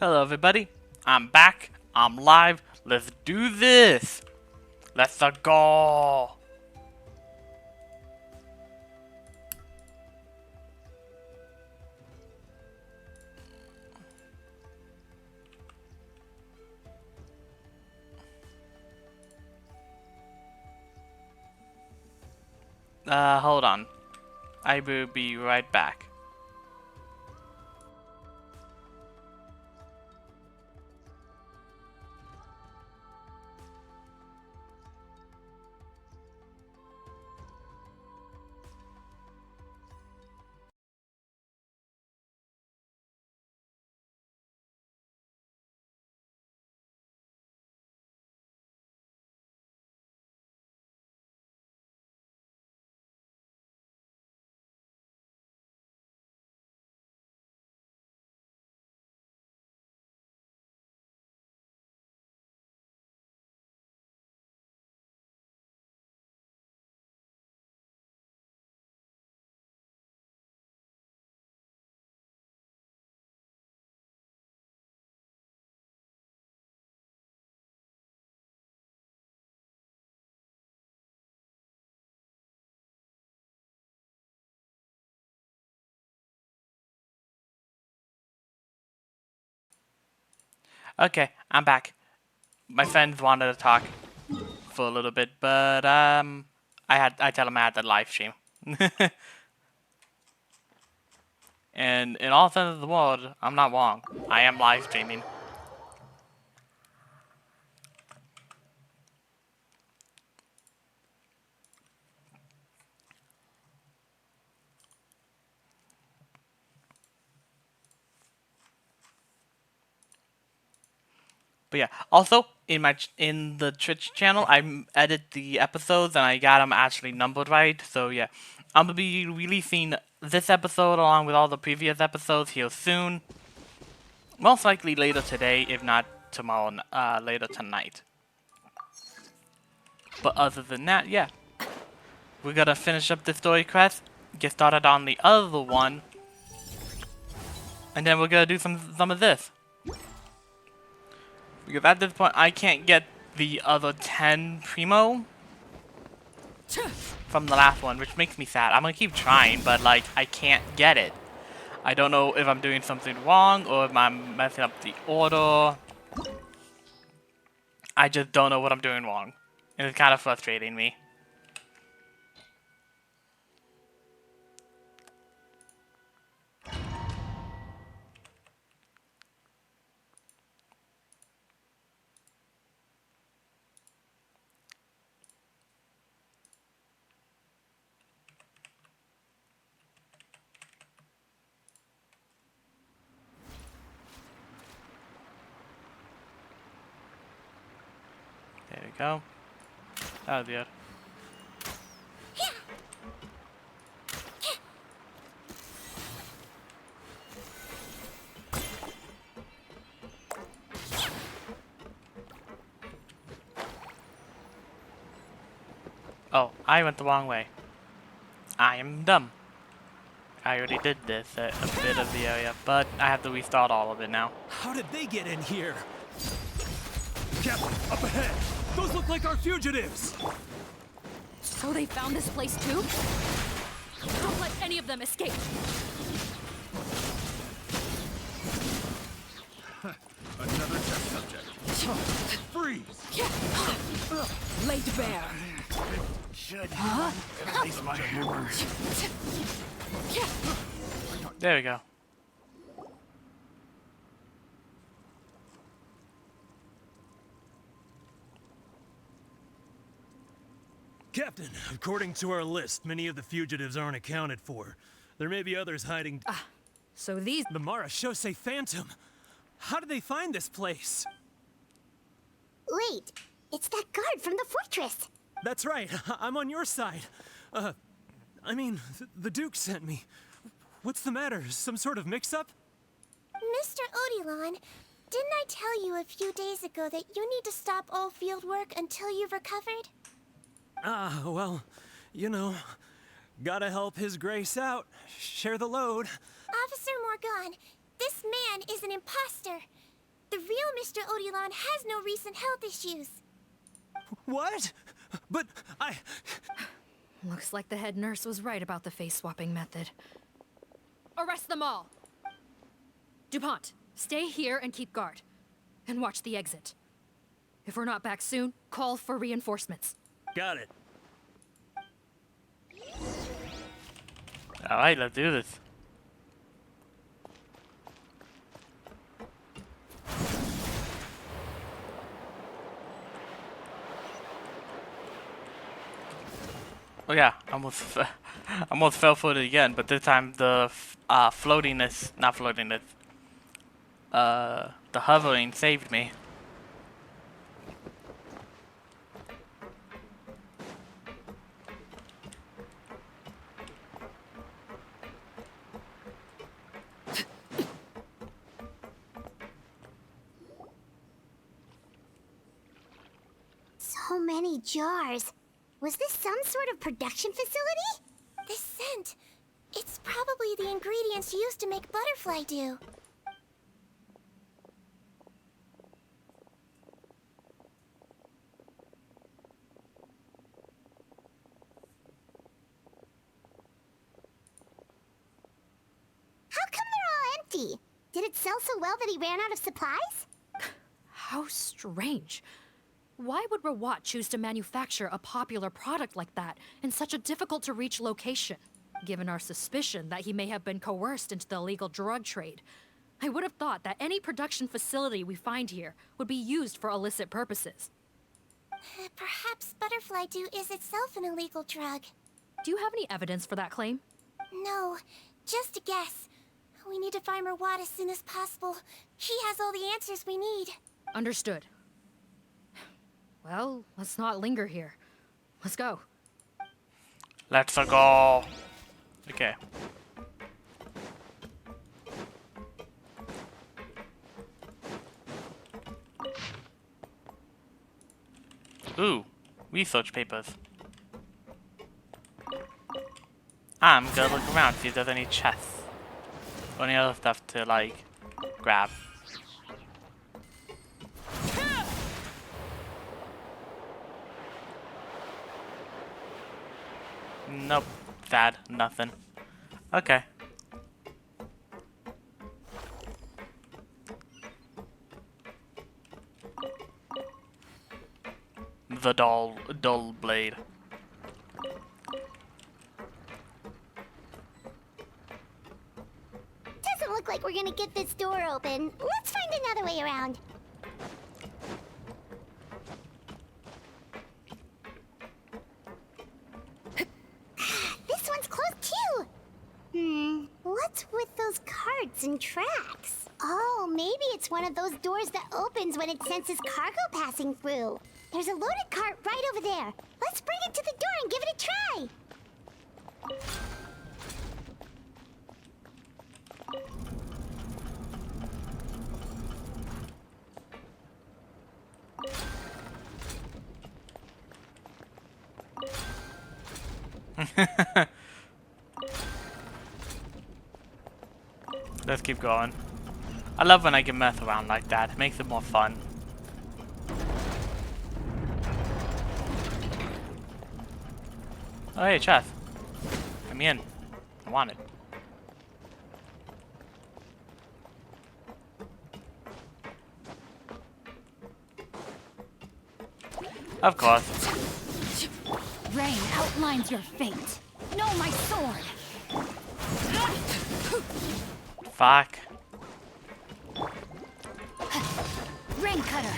Hello everybody, I'm back, I'm live, let's do this! Let's go! Hold on. I will be right back. Okay, I'm back. My friends wanted to talk for a little bit, but I tell them I had to live stream. And in all sense of the word, I'm not wrong. I am live streaming. But yeah, also in the Twitch channel, I edit the episodes and I got them actually numbered right. So yeah, I'm gonna be releasing this episode along with all the previous episodes here soon. Most likely later today, if not tomorrow, later tonight. But other than that, yeah, we're gonna finish up the story quest, get started on the other one, and then we're gonna do some of this. Because at this point, I can't get the other 10 Primo from the last one, which makes me sad. I'm gonna keep trying, but like, I can't get it. I don't know if I'm doing something wrong or if I'm messing up the order. I just don't know what I'm doing wrong. And it's kind of frustrating me. There we go. That was good. Oh, I went the wrong way. I am dumb. I already did this at a bit of the area, but I have to restart all of it now. How did they get in here? Captain, up ahead! Those look like our fugitives! So they found this place too? Don't let any of them escape! Another test subject. Freeze! Laid bare. Should release my hammer. There we go. Captain, according to our list, many of the fugitives aren't accounted for. There may be others hiding. So these... The Mara Shosei Phantom! How did they find this place? Wait, it's that guard from the fortress. That's right, I'm on your side. I mean, the Duke sent me. What's the matter? Some sort of mix-up? Mr. Odilon, didn't I tell you a few days ago that you need to stop all field work until you've recovered? Well, you know, gotta help His Grace out. Share the load. Officer Morgan, this man is an imposter. the real Mr. Odilon has no recent health issues. What? But Looks like the head nurse was right about the face-swapping method. Arrest them all! DuPont, stay here and keep guard. And watch the exit. If we're not back soon, call for reinforcements. Got it. Alright, let's do this. Oh yeah, almost fell for it again, but this time the floatiness, not floatiness, the hovering saved me. So many jars. Was this some sort of production facility? This scent. It's probably the ingredients used to make butterfly dew. How come they're all empty? Did it sell so well that he ran out of supplies? How strange. Why would Rawat choose to manufacture a popular product like that in such a difficult-to-reach location? Given our suspicion that he may have been coerced into the illegal drug trade, I would have thought that any production facility we find here would be used for illicit purposes. Perhaps butterfly dew is itself an illegal drug. Do you have any evidence for that claim? No, just a guess. We need to find Rawat as soon as possible. He has all the answers we need. Understood. Well, let's not linger here. Let's go. Let's go. Okay. Ooh, research papers. I'm gonna look around, see if there's any chests. Or any other stuff to, like, grab. Nope. Sad. Nothing. Okay. The dull blade. Doesn't look like we're gonna get this door open. Let's find another way around. This one's closed too. What's with those carts and tracks? Oh, maybe it's one of those doors that opens when it senses cargo passing through. There's a loaded cart right over there. Let's bring it to the door and give it a try. Let's keep going. I love when I can mess around like that. It makes it more fun. Oh hey, chest. Let me in. I want it. Of course. Rain outlines your fate. Know my sword. Fuck. Rain cutter.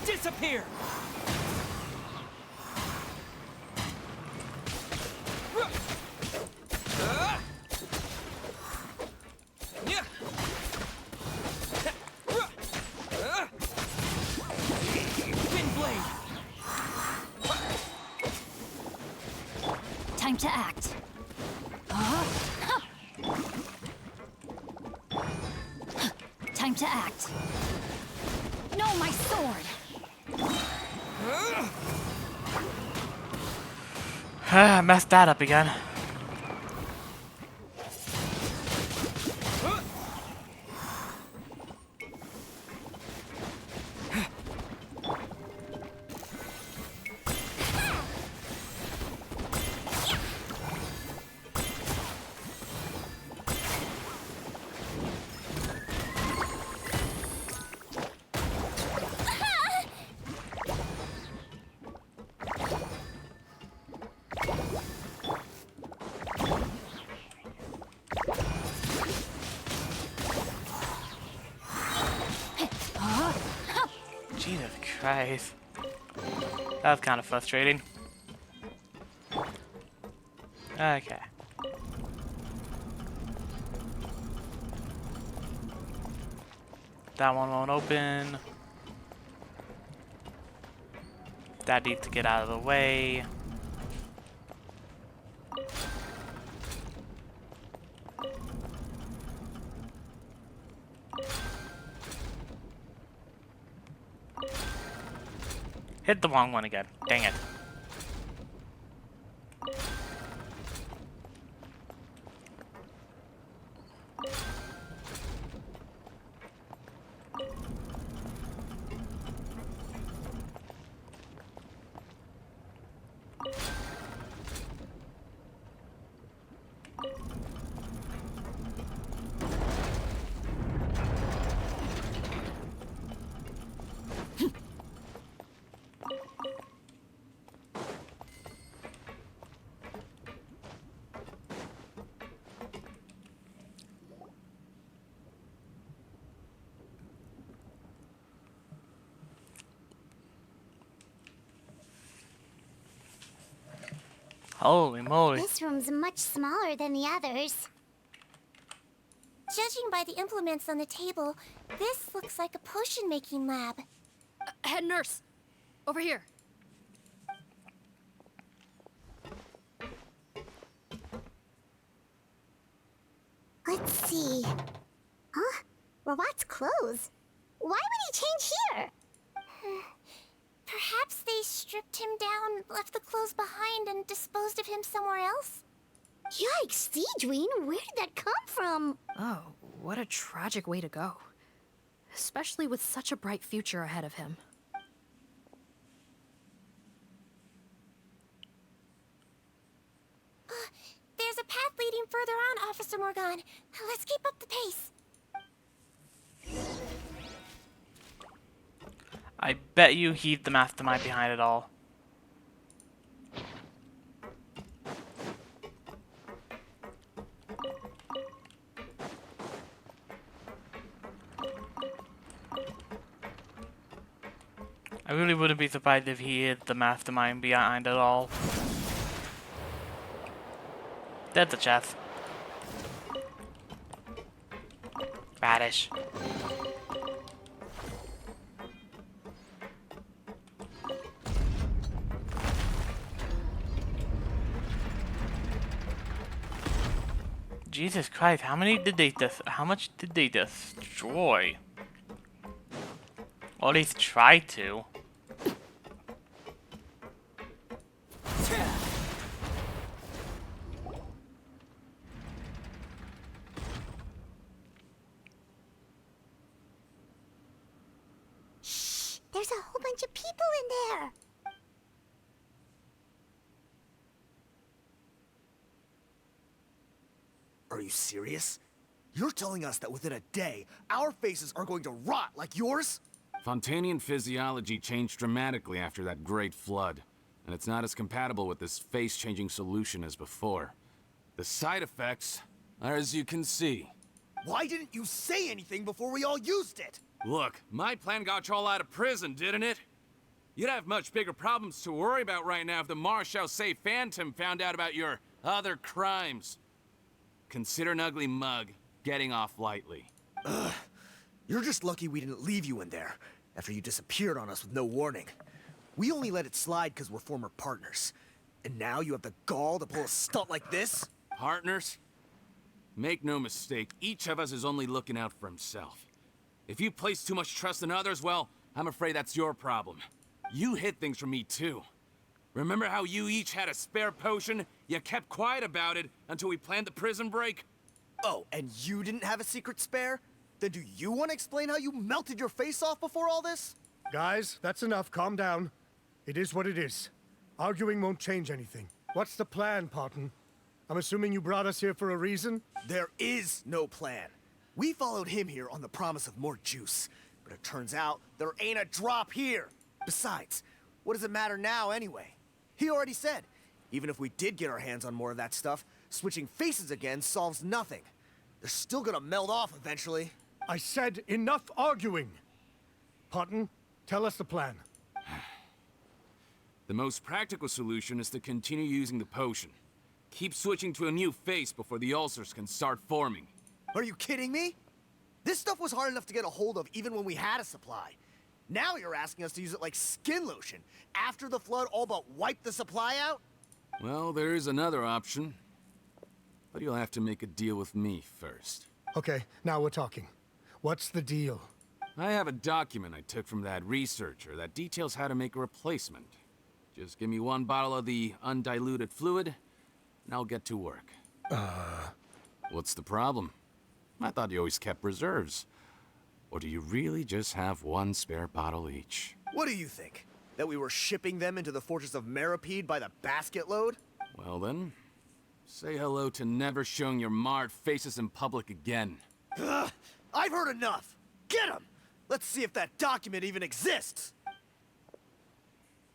Disappear! Time to act. Time to act. Know my sword. Messed that up again. Christ. That was kind of frustrating. Okay. That one won't open. That needs to get out of the way. Hit the wrong one again. Dang it. Holy moly. This room's much smaller than the others. Judging by the implements on the table, this looks like a potion-making lab. Head nurse, over here. Let's see. Huh? Robot's clothes. Why would he change here? Perhaps they stripped him down, left the clothes behind, and disposed of him somewhere else? Yikes, Deedreen, where did that come from? Oh, what a tragic way to go. Especially with such a bright future ahead of him. There's a path leading further on, Officer Morgan. Let's keep up the pace. I bet you he's the mastermind behind it all. I really wouldn't be surprised if he is the mastermind behind it all. There's the chest. Radish. Jesus Christ, how much did they destroy? Or at least try to. Shh, there's a whole bunch of people in there. Are you serious? You're telling us that within a day, our faces are going to rot like yours? Fontanian physiology changed dramatically after that great flood, and it's not as compatible with this face-changing solution as before. The side effects are as you can see. Why didn't you say anything before we all used it? Look, my plan got you all out of prison, didn't it? You'd have much bigger problems to worry about right now if the Marshal Say Phantom found out about your other crimes. Consider an ugly mug getting off lightly. You're just lucky we didn't leave you in there after you disappeared on us with no warning. We only let it slide because we're former partners. And now you have the gall to pull a stunt like this? Partners? Make no mistake, each of us is only looking out for himself. If you place too much trust in others, well, I'm afraid that's your problem. You hid things from me too. Remember how you each had a spare potion? You kept quiet about it until we planned the prison break? Oh, and you didn't have a secret spare? Then do you want to explain how you melted your face off before all this? Guys, that's enough. Calm down. It is what it is. Arguing won't change anything. What's the plan, Parton? I'm assuming you brought us here for a reason? There is no plan. We followed him here on the promise of more juice. But it turns out there ain't a drop here. Besides, what does it matter now anyway? He already said, even if we did get our hands on more of that stuff, switching faces again solves nothing. They're still gonna melt off eventually. I said enough arguing! Parton, tell us the plan. The most practical solution is to continue using the potion. Keep switching to a new face before the ulcers can start forming. Are you kidding me? This stuff was hard enough to get a hold of even when we had a supply. Now you're asking us to use it like skin lotion after the flood all but wiped the supply out? Well, there is another option. But you'll have to make a deal with me first. Okay, now we're talking. What's the deal? I have a document I took from that researcher that details how to make a replacement. Just give me one bottle of the undiluted fluid, and I'll get to work. What's the problem? I thought you always kept reserves. Or do you really just have one spare bottle each? What do you think? That we were shipping them into the Fortress of Meripede by the basket load? Well then, say hello to never showing your marred faces in public again. Ugh, I've heard enough! Get him! Let's see if that document even exists!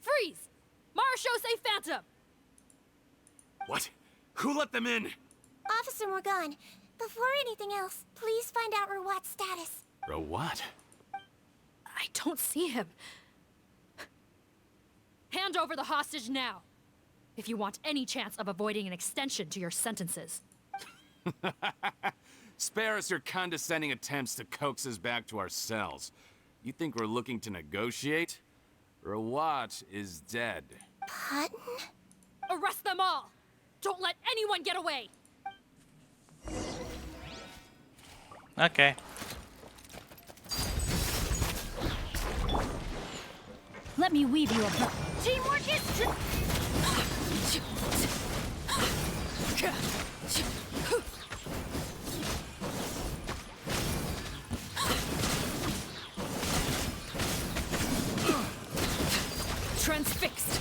Freeze! Marshal say Phantom! What? Who let them in? Officer Morgan, before anything else, please find out Rawat's status. What? I don't see him. Hand over the hostage now, if you want any chance of avoiding an extension to your sentences. Spare us your condescending attempts to coax us back to our cells. You think we're looking to negotiate? Rawat is dead. Putton? Arrest them all! Don't let anyone get away! Okay. Let me weave you a bow. Teamwork is transfixed.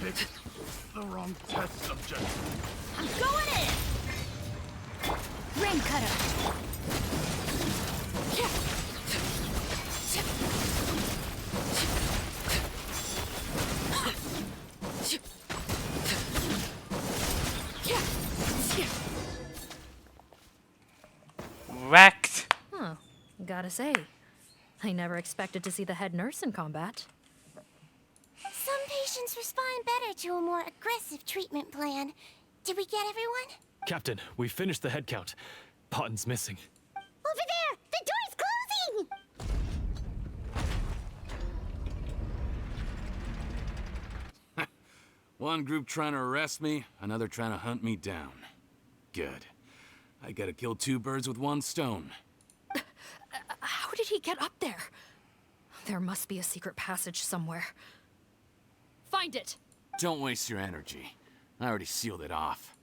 Pick the wrong test subject. I'm going in! Rain cutter. Wrecked. Huh. Gotta say, I never expected to see the head nurse in combat. Some patients respond better to a more aggressive treatment plan. Did we get everyone? Captain, we finished the head count. Potten's missing. Over there! The door's closing! One group trying to arrest me, another trying to hunt me down. Good. I gotta kill two birds with one stone. How did he get up there? There must be a secret passage somewhere. Find it! Don't waste your energy. I already sealed it off.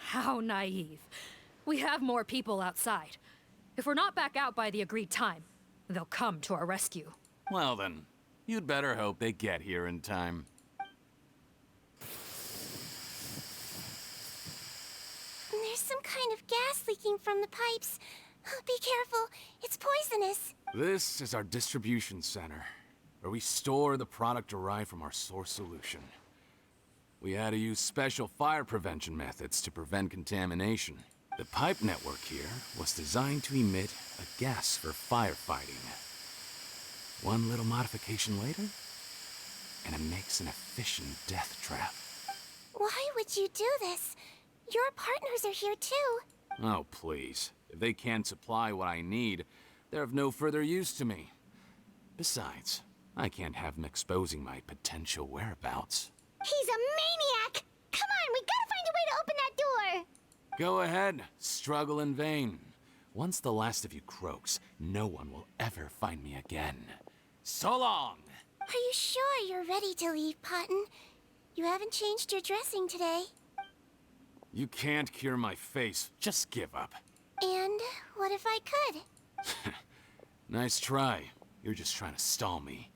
How naive. We have more people outside. If we're not back out by the agreed time, they'll come to our rescue. Well then, you'd better hope they get here in time. There's some kind of gas leaking from the pipes. Be careful, it's poisonous. This is our distribution center, where we store the product derived from our source solution. We had to use special fire prevention methods to prevent contamination. The pipe network here was designed to emit a gas for firefighting. One little modification later, and it makes an efficient death trap. Why would you do this? Your partners are here too. Oh, please. If they can't supply what I need, they're of no further use to me. Besides, I can't have them exposing my potential whereabouts. He's a maniac! Come on, we gotta find a way to open that door! Go ahead, struggle in vain. Once the last of you croaks, no one will ever find me again. So long! Are you sure you're ready to leave, Potton? You haven't changed your dressing today. You can't cure my face, just give up. And what if I could? Nice try. You're just trying to stall me.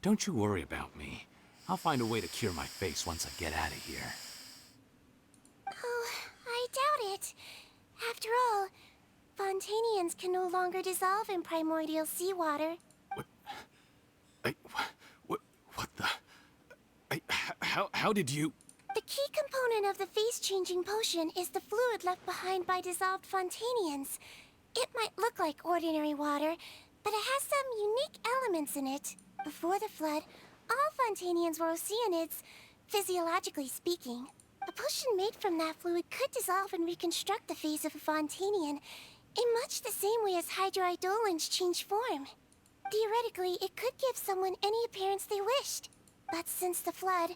Don't you worry about me. I'll find a way to cure my face once I get out of here. Oh, I doubt it. After all, Fontanians can no longer dissolve in primordial seawater. What the... How did you... The key component of the face-changing potion is the fluid left behind by dissolved Fontanians. It might look like ordinary water, but it has some unique elements in it. Before the flood, all Fontanians were oceanids, physiologically speaking. A potion made from that fluid could dissolve and reconstruct the face of a Fontanian in much the same way as hydroidolins change form. Theoretically, it could give someone any appearance they wished. But since the flood,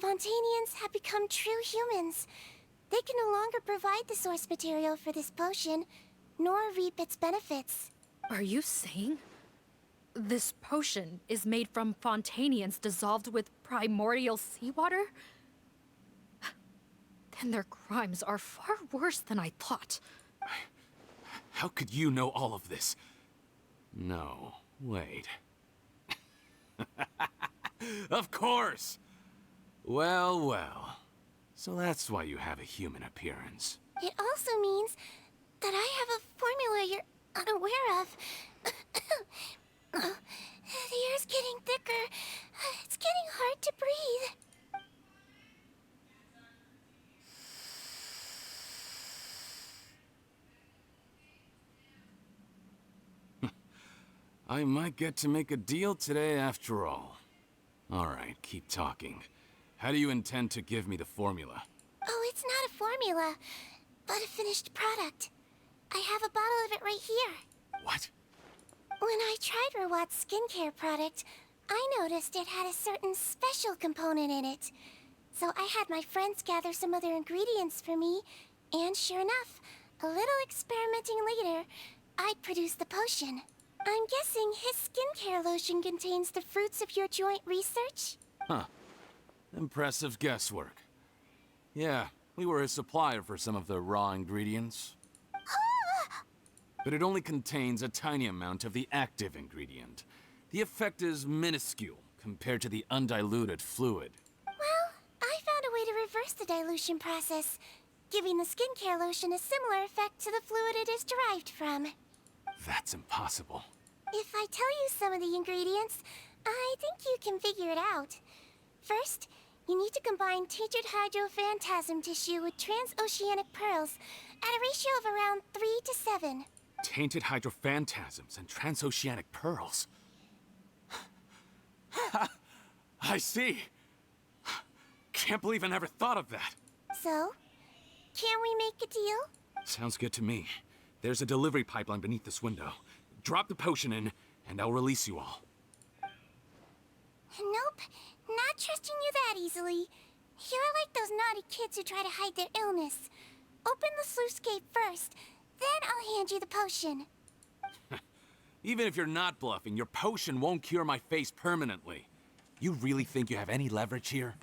Fontanians have become true humans. They can no longer provide the source material for this potion, nor reap its benefits. Are you saying this potion is made from Fontanians dissolved with primordial seawater? Then their crimes are far worse than I thought. How could you know all of this? No, wait. Of course! Well, well. So that's why you have a human appearance. It also means that I have a formula you're unaware of. The air's getting thicker. It's getting hard to breathe. I might get to make a deal today after all. Alright, keep talking. How do you intend to give me the formula? Oh, it's not a formula, but a finished product. I have a bottle of it right here. What? When I tried Rawat's skincare product, I noticed it had a certain special component in it. So I had my friends gather some other ingredients for me, and sure enough, a little experimenting later, I'd produced the potion. I'm guessing his skincare lotion contains the fruits of your joint research? Huh. Impressive guesswork. Yeah, we were his supplier for some of the raw ingredients. But it only contains a tiny amount of the active ingredient. The effect is minuscule compared to the undiluted fluid. Well, I found a way to reverse the dilution process, giving the skincare lotion a similar effect to the fluid it is derived from. That's impossible. If I tell you some of the ingredients, I think you can figure it out. First, you need to combine tainted hydrophantasm tissue with transoceanic pearls at a ratio of around 3 to 7. Tainted hydrophantasms and transoceanic pearls. I see. Can't believe I never thought of that. So, can we make a deal? Sounds good to me. There's a delivery pipeline beneath this window. Drop the potion in, and I'll release you all. Nope, not trusting you that easily. You're like those naughty kids who try to hide their illness. Open the sluice gate first, then I'll hand you the potion. Even if you're not bluffing, your potion won't cure my face permanently. You really think you have any leverage here?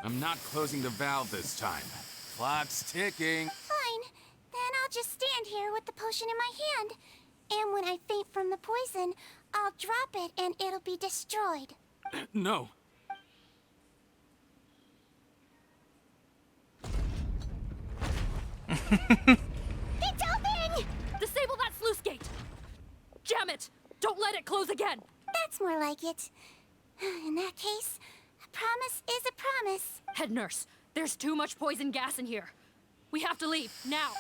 I'm not closing the valve this time. Clock's ticking. Fine, then I'll just stand here with the potion in my hand. And when I faint from the poison, I'll drop it and it'll be destroyed. No. It's open! Disable that sluice gate! Jam it! Don't let it close again! That's more like it. In that case, a promise is a promise. Head nurse, there's too much poison gas in here. We have to leave, now!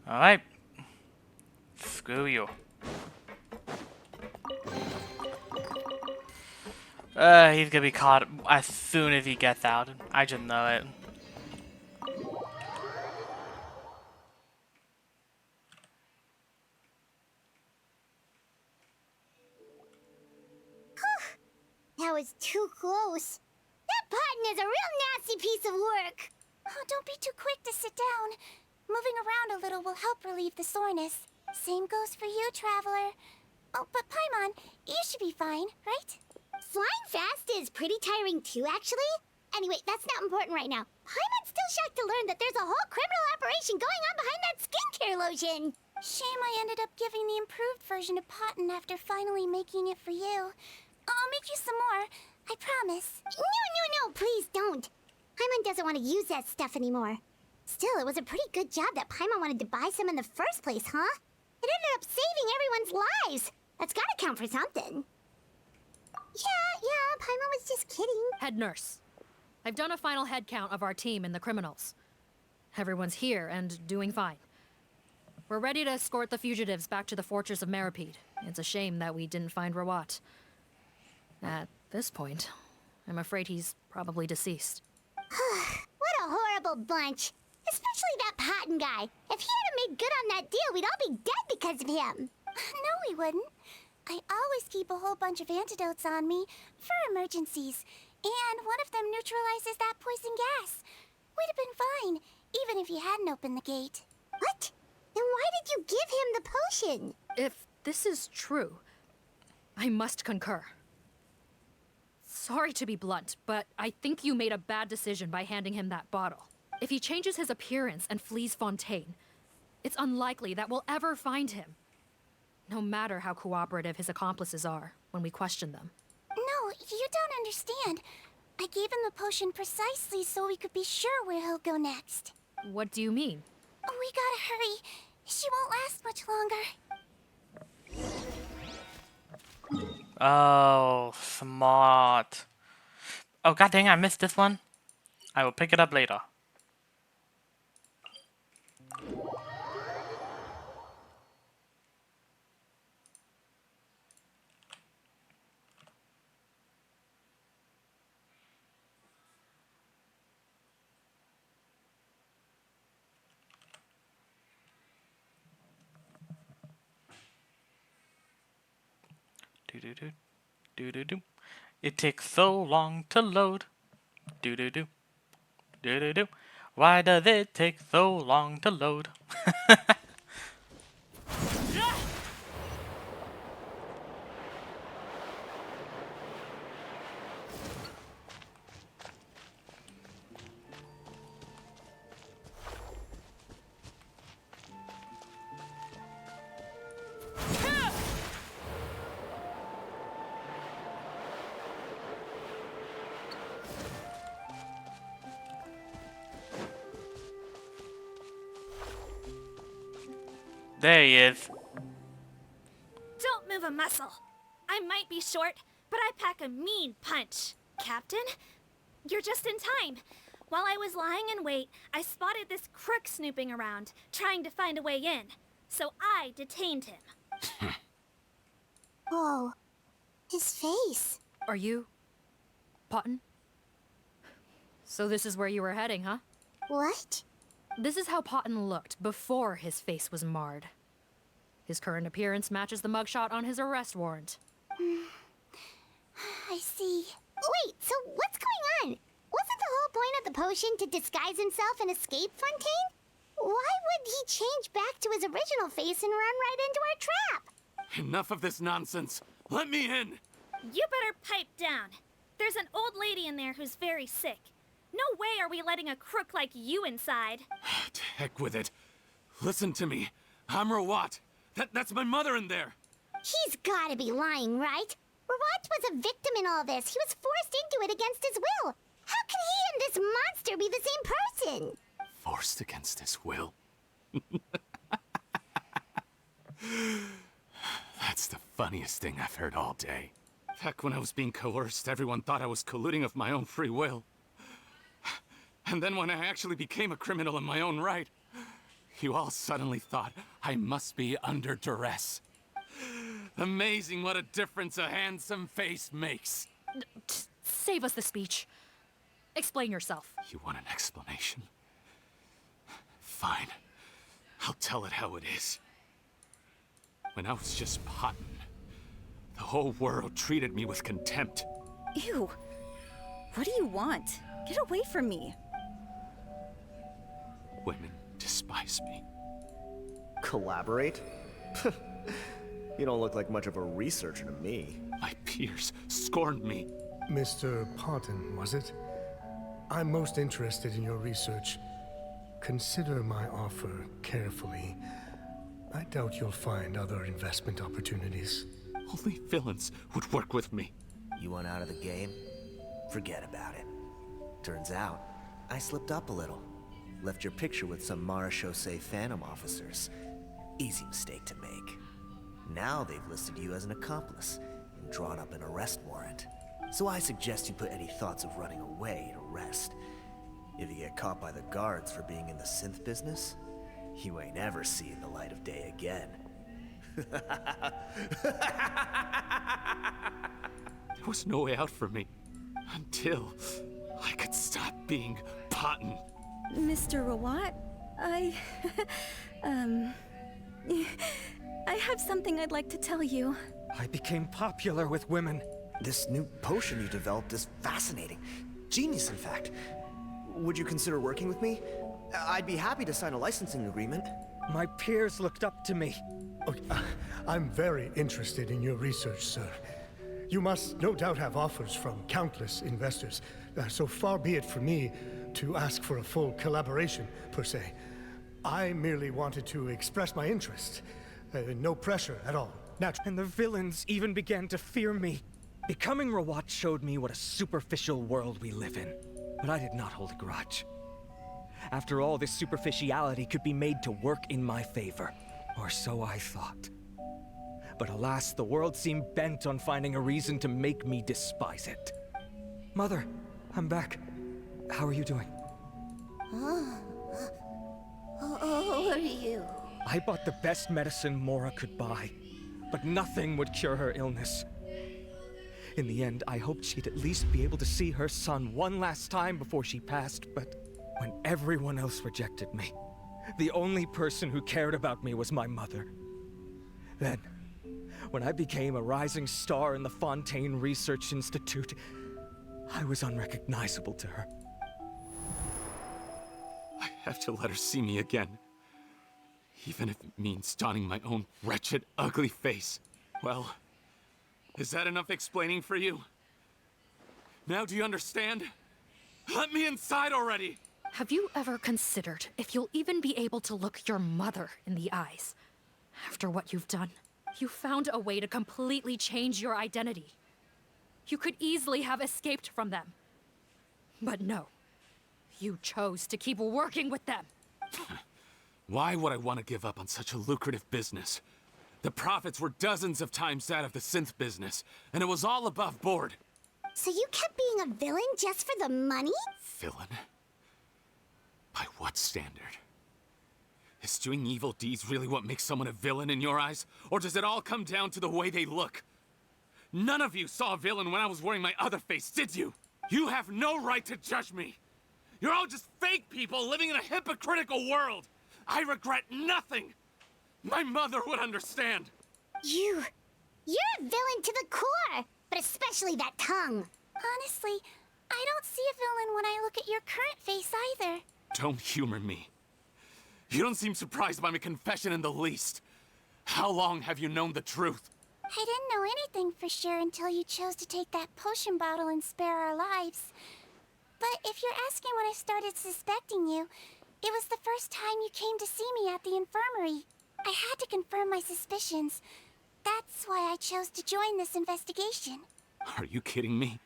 Alright. Screw you. He's gonna be caught as soon as he gets out. I just know it. That was too close. That button is a real nasty piece of work. Oh, don't be too quick to sit down. Moving around a little will help relieve the soreness. Same goes for you, Traveler. Oh, but Paimon, you should be fine, right? Flying fast is pretty tiring too, actually. Anyway, that's not important right now. Paimon's still shocked to learn that there's a whole criminal operation going on behind that skincare lotion. Shame I ended up giving the improved version to Potten after finally making it for you. I'll make you some more, I promise. No, please don't. Paimon doesn't want to use that stuff anymore. Still, it was a pretty good job that Paimon wanted to buy some in the first place, huh? It ended up saving everyone's lives. That's gotta count for something. Yeah, Paimon was just kidding. Head nurse, I've done a final head count of our team and the criminals. Everyone's here and doing fine. We're ready to escort the fugitives back to the fortress of Meripede. It's a shame that we didn't find Rawat. At this point, I'm afraid he's probably deceased. What a horrible bunch. Especially that Patton guy. If he hadn't made good on that deal, we'd all be dead because of him. No, we wouldn't. I always keep a whole bunch of antidotes on me for emergencies, and one of them neutralizes that poison gas. We'd have been fine, even if you hadn't opened the gate. What? Then why did you give him the potion? If this is true, I must concur. Sorry to be blunt, but I think you made a bad decision by handing him that bottle. If he changes his appearance and flees Fontaine, it's unlikely that we'll ever find him. No matter how cooperative his accomplices are when we question them. No, you don't understand. I gave him the potion precisely so we could be sure where he'll go next. What do you mean? We gotta hurry. She won't last much longer. Oh, smart. Oh, god dang, I missed this one. I will pick it up later. Do-do-do. Do-do-do. It takes so long to load. Do-do-do. Do-do-do. Why does it take so long to load? There he is. Don't move a muscle. I might be short, but I pack a mean punch. Captain, you're just in time. While I was lying in wait, I spotted this crook snooping around, trying to find a way in. So I detained him. Whoa. His face. Are you... Potton? So this is where you were heading, huh? What? This is how Potton looked before his face was marred. His current appearance matches the mugshot on his arrest warrant. I see. Wait, so what's going on? Wasn't the whole point of the potion to disguise himself and escape Fontaine? Why would he change back to his original face and run right into our trap? Enough of this nonsense. Let me in. You better pipe down. There's an old lady in there who's very sick. No way are we letting a crook like you inside. To heck with it. Listen to me. I'm Rawat. That's my mother in there. He's gotta be lying, right? Rawat was a victim in all this. He was forced into it against his will. How can he and this monster be the same person? Forced against his will. That's the funniest thing I've heard all day. Back when I was being coerced, everyone thought I was colluding of my own free will. And then when I actually became a criminal in my own right, you all suddenly thought I must be under duress. Amazing what a difference a handsome face makes. Save us the speech. Explain yourself. You want an explanation? Fine. I'll tell it how it is. When I was just Potton, the whole world treated me with contempt. Ew. What do you want? Get away from me. Women despise me. Collaborate? You don't look like much of a researcher to me. My peers scorned me. Mr. Potton, was it? I'm most interested in your research. Consider my offer carefully. I doubt you'll find other investment opportunities. Only villains would work with me. You want out of the game? Forget about it. Turns out, I slipped up a little. Left your picture with some Marechaussee Phantom officers. Easy mistake to make. Now they've listed you as an accomplice and drawn up an arrest warrant. So I suggest you put any thoughts of running away to rest. If you get caught by the guards for being in the synth business, you ain't ever seeing the light of day again. There was no way out for me until I could stop being Potton. Mr. Rawat, I have something I'd like to tell you. I became popular with women. This new potion you developed is fascinating. Genius, in fact. Would you consider working with me? I'd be happy to sign a licensing agreement. My peers looked up to me. Okay, I'm very interested in your research, sir. You must no doubt have offers from countless investors. So far be it from me to ask for a full collaboration, per se. I merely wanted to express my interest. No pressure at all. And the villains even began to fear me. Becoming Rawat showed me what a superficial world we live in. But I did not hold a grudge. After all, this superficiality could be made to work in my favor. Or so I thought. But alas, the world seemed bent on finding a reason to make me despise it. Mother, I'm back. How are you doing? Who are you? I bought the best medicine Mora could buy, but nothing would cure her illness. In the end, I hoped she'd at least be able to see her son one last time before she passed, but when everyone else rejected me, the only person who cared about me was my mother. Then, when I became a rising star in the Fontaine Research Institute, I was unrecognizable to her. I have to let her see me again. Even if it means donning my own wretched, ugly face. Well, is that enough explaining for you? Now do you understand? Let me inside already! Have you ever considered if you'll even be able to look your mother in the eyes? After what you've done, you found a way to completely change your identity. You could easily have escaped from them. But no, you chose to keep working with them. Why would I want to give up on such a lucrative business? The profits were dozens of times that of the synth business, and it was all above board. So you kept being a villain just for the money? Villain? By what standard? Is doing evil deeds really what makes someone a villain in your eyes? Or does it all come down to the way they look? None of you saw a villain when I was wearing my other face, did you? You have no right to judge me. You're all just fake people living in a hypocritical world. I regret nothing. My mother would understand. You're a villain to the core, but especially that tongue. Honestly, I don't see a villain when I look at your current face either. Don't humor me. You don't seem surprised by my confession in the least. How long have you known the truth? I didn't know anything for sure until you chose to take that potion bottle and spare our lives. But if you're asking when I started suspecting you, it was the first time you came to see me at the infirmary. I had to confirm my suspicions. That's why I chose to join this investigation. Are you kidding me?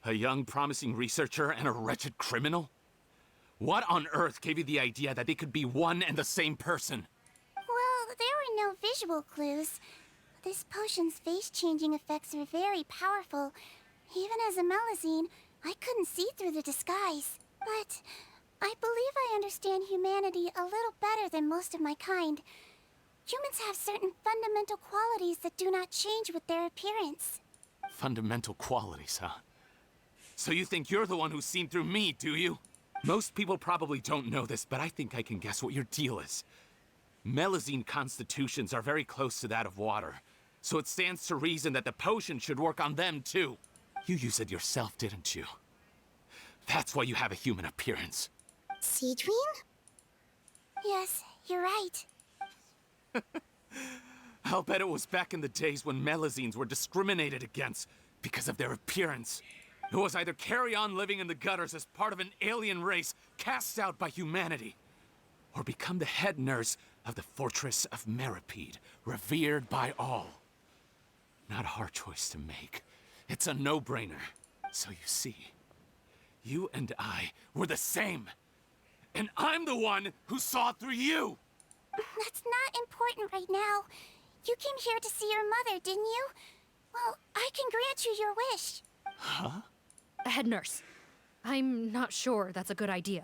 A young, promising researcher and a wretched criminal? What on earth gave you the idea that they could be one and the same person? Well, there were no visual clues. This potion's face-changing effects are very powerful. Even as a Melazine, I couldn't see through the disguise. But I believe I understand humanity a little better than most of my kind. Humans have certain fundamental qualities that do not change with their appearance. Fundamental qualities, huh? So you think you're the one who's seen through me, do you? Most people probably don't know this, but I think I can guess what your deal is. Melazine constitutions are very close to that of water, so it stands to reason that the potion should work on them too. You used it yourself, didn't you? That's why you have a human appearance. Cedrine? Yes, you're right. I'll bet it was back in the days when Melazines were discriminated against because of their appearance. It was either carry on living in the gutters as part of an alien race cast out by humanity, or become the head nurse of the fortress of Meripede, revered by all. Not a hard choice to make. It's a no-brainer. So you see, you and I were the same. And I'm the one who saw through you! That's not important right now. You came here to see your mother, didn't you? Well, I can grant you your wish. Huh? Head nurse, I'm not sure that's a good idea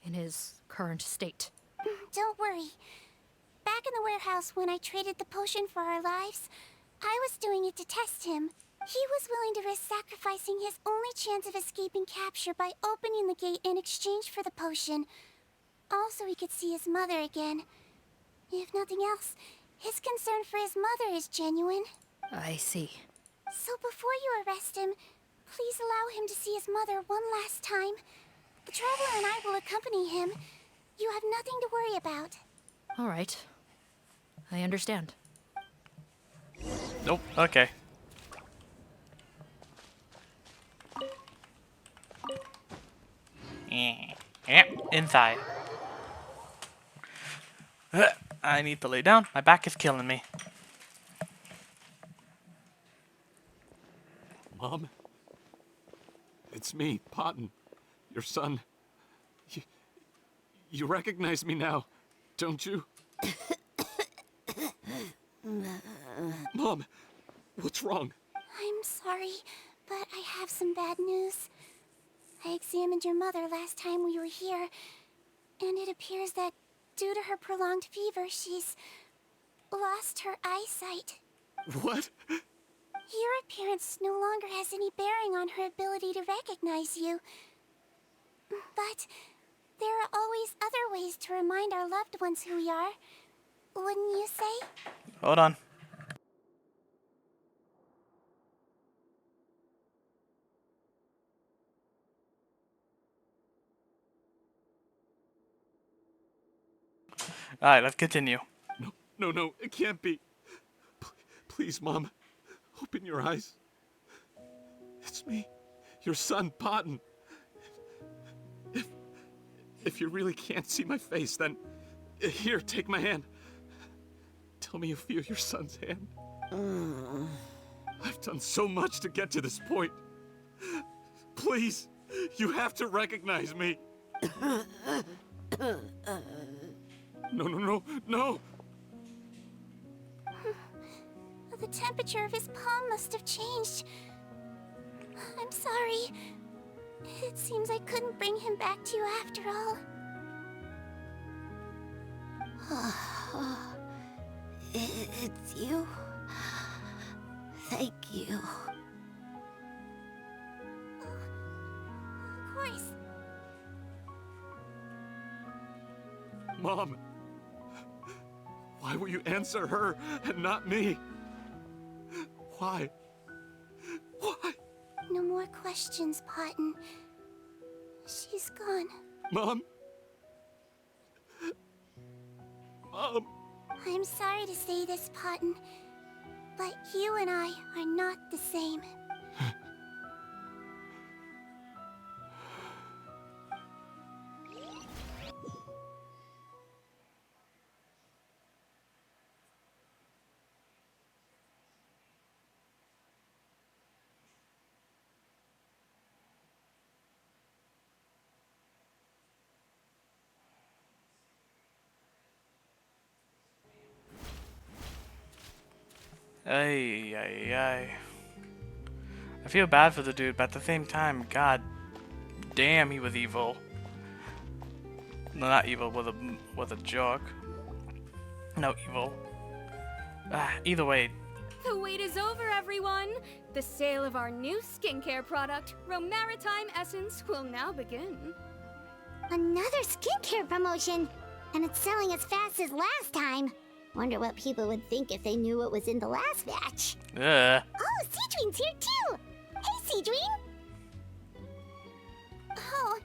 in his current state. Don't worry. Back in the warehouse when I traded the potion for our lives, I was doing it to test him. He was willing to risk sacrificing his only chance of escaping capture by opening the gate in exchange for the potion. Also, he could see his mother again. If nothing else, his concern for his mother is genuine. I see. So before you arrest him, please allow him to see his mother one last time. The Traveler and I will accompany him. You have nothing to worry about. All right. I understand. Nope. Okay. Inside. I need to lay down. My back is killing me. Mom? It's me, Potton, your son. You recognize me now, don't you? Mom, what's wrong? I'm sorry, but I have some bad news. I examined your mother last time we were here, and it appears that due to her prolonged fever, she's lost her eyesight. What? Your appearance no longer has any bearing on her ability to recognize you. But there are always other ways to remind our loved ones who we are. Wouldn't you say? Hold on. Alright, let's continue. No, it can't be. Please, Mom, open your eyes. It's me, your son, Potton. If you really can't see my face, then here, take my hand. Tell me you feel your son's hand. I've done so much to get to this point. Please, you have to recognize me. No. The temperature of his palm must have changed. I'm sorry. It seems I couldn't bring him back to you after all. It's you. Thank you. Of course. Mom, why will you answer her and not me? Why? No more questions, Potton. She's gone. Mom? I'm sorry to say this, Potton, but you and I are not the same. Ay. I feel bad for the dude, but at the same time, god damn, he was evil. No, not evil, was a jerk. No, evil. Either way. The wait is over, everyone! The sale of our new skincare product, Romaritime Essence, will now begin. Another skincare promotion! And it's selling as fast as last time. Wonder what people would think if they knew what was in the last batch. Oh, Seedween's here too! Hey, Seedween! Oh,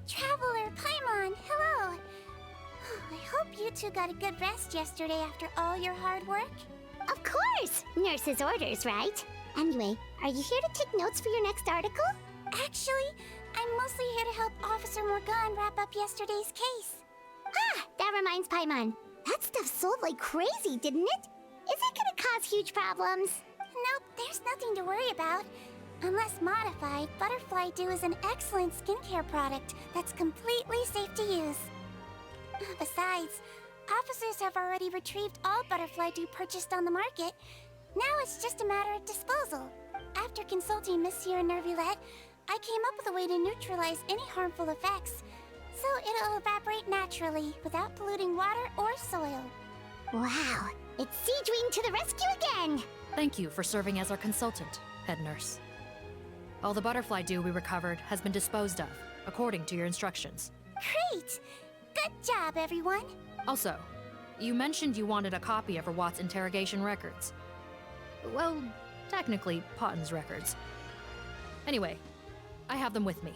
Traveler, Paimon, hello! I hope you two got a good rest yesterday after all your hard work. Of course! Nurse's orders, right? Anyway, are you here to take notes for your next article? Actually, I'm mostly here to help Officer Morgan wrap up yesterday's case. Ah, that reminds Paimon. That stuff sold like crazy, didn't it? Is it gonna cause huge problems? Nope, there's nothing to worry about. Unless modified, Butterfly Dew is an excellent skincare product that's completely safe to use. Besides, officers have already retrieved all Butterfly Dew purchased on the market. Now it's just a matter of disposal. After consulting Monsieur Nervulette, I came up with a way to neutralize any harmful effects. so it'll evaporate naturally without polluting water or soil. Wow, it's Siegewing to the rescue again! Thank you for serving as our consultant, head nurse. All the butterfly dew we recovered has been disposed of, according to your instructions. Great! Good job, everyone! Also, you mentioned you wanted a copy of Rawat's interrogation records. Well, technically, Potten's records. Anyway, I have them with me.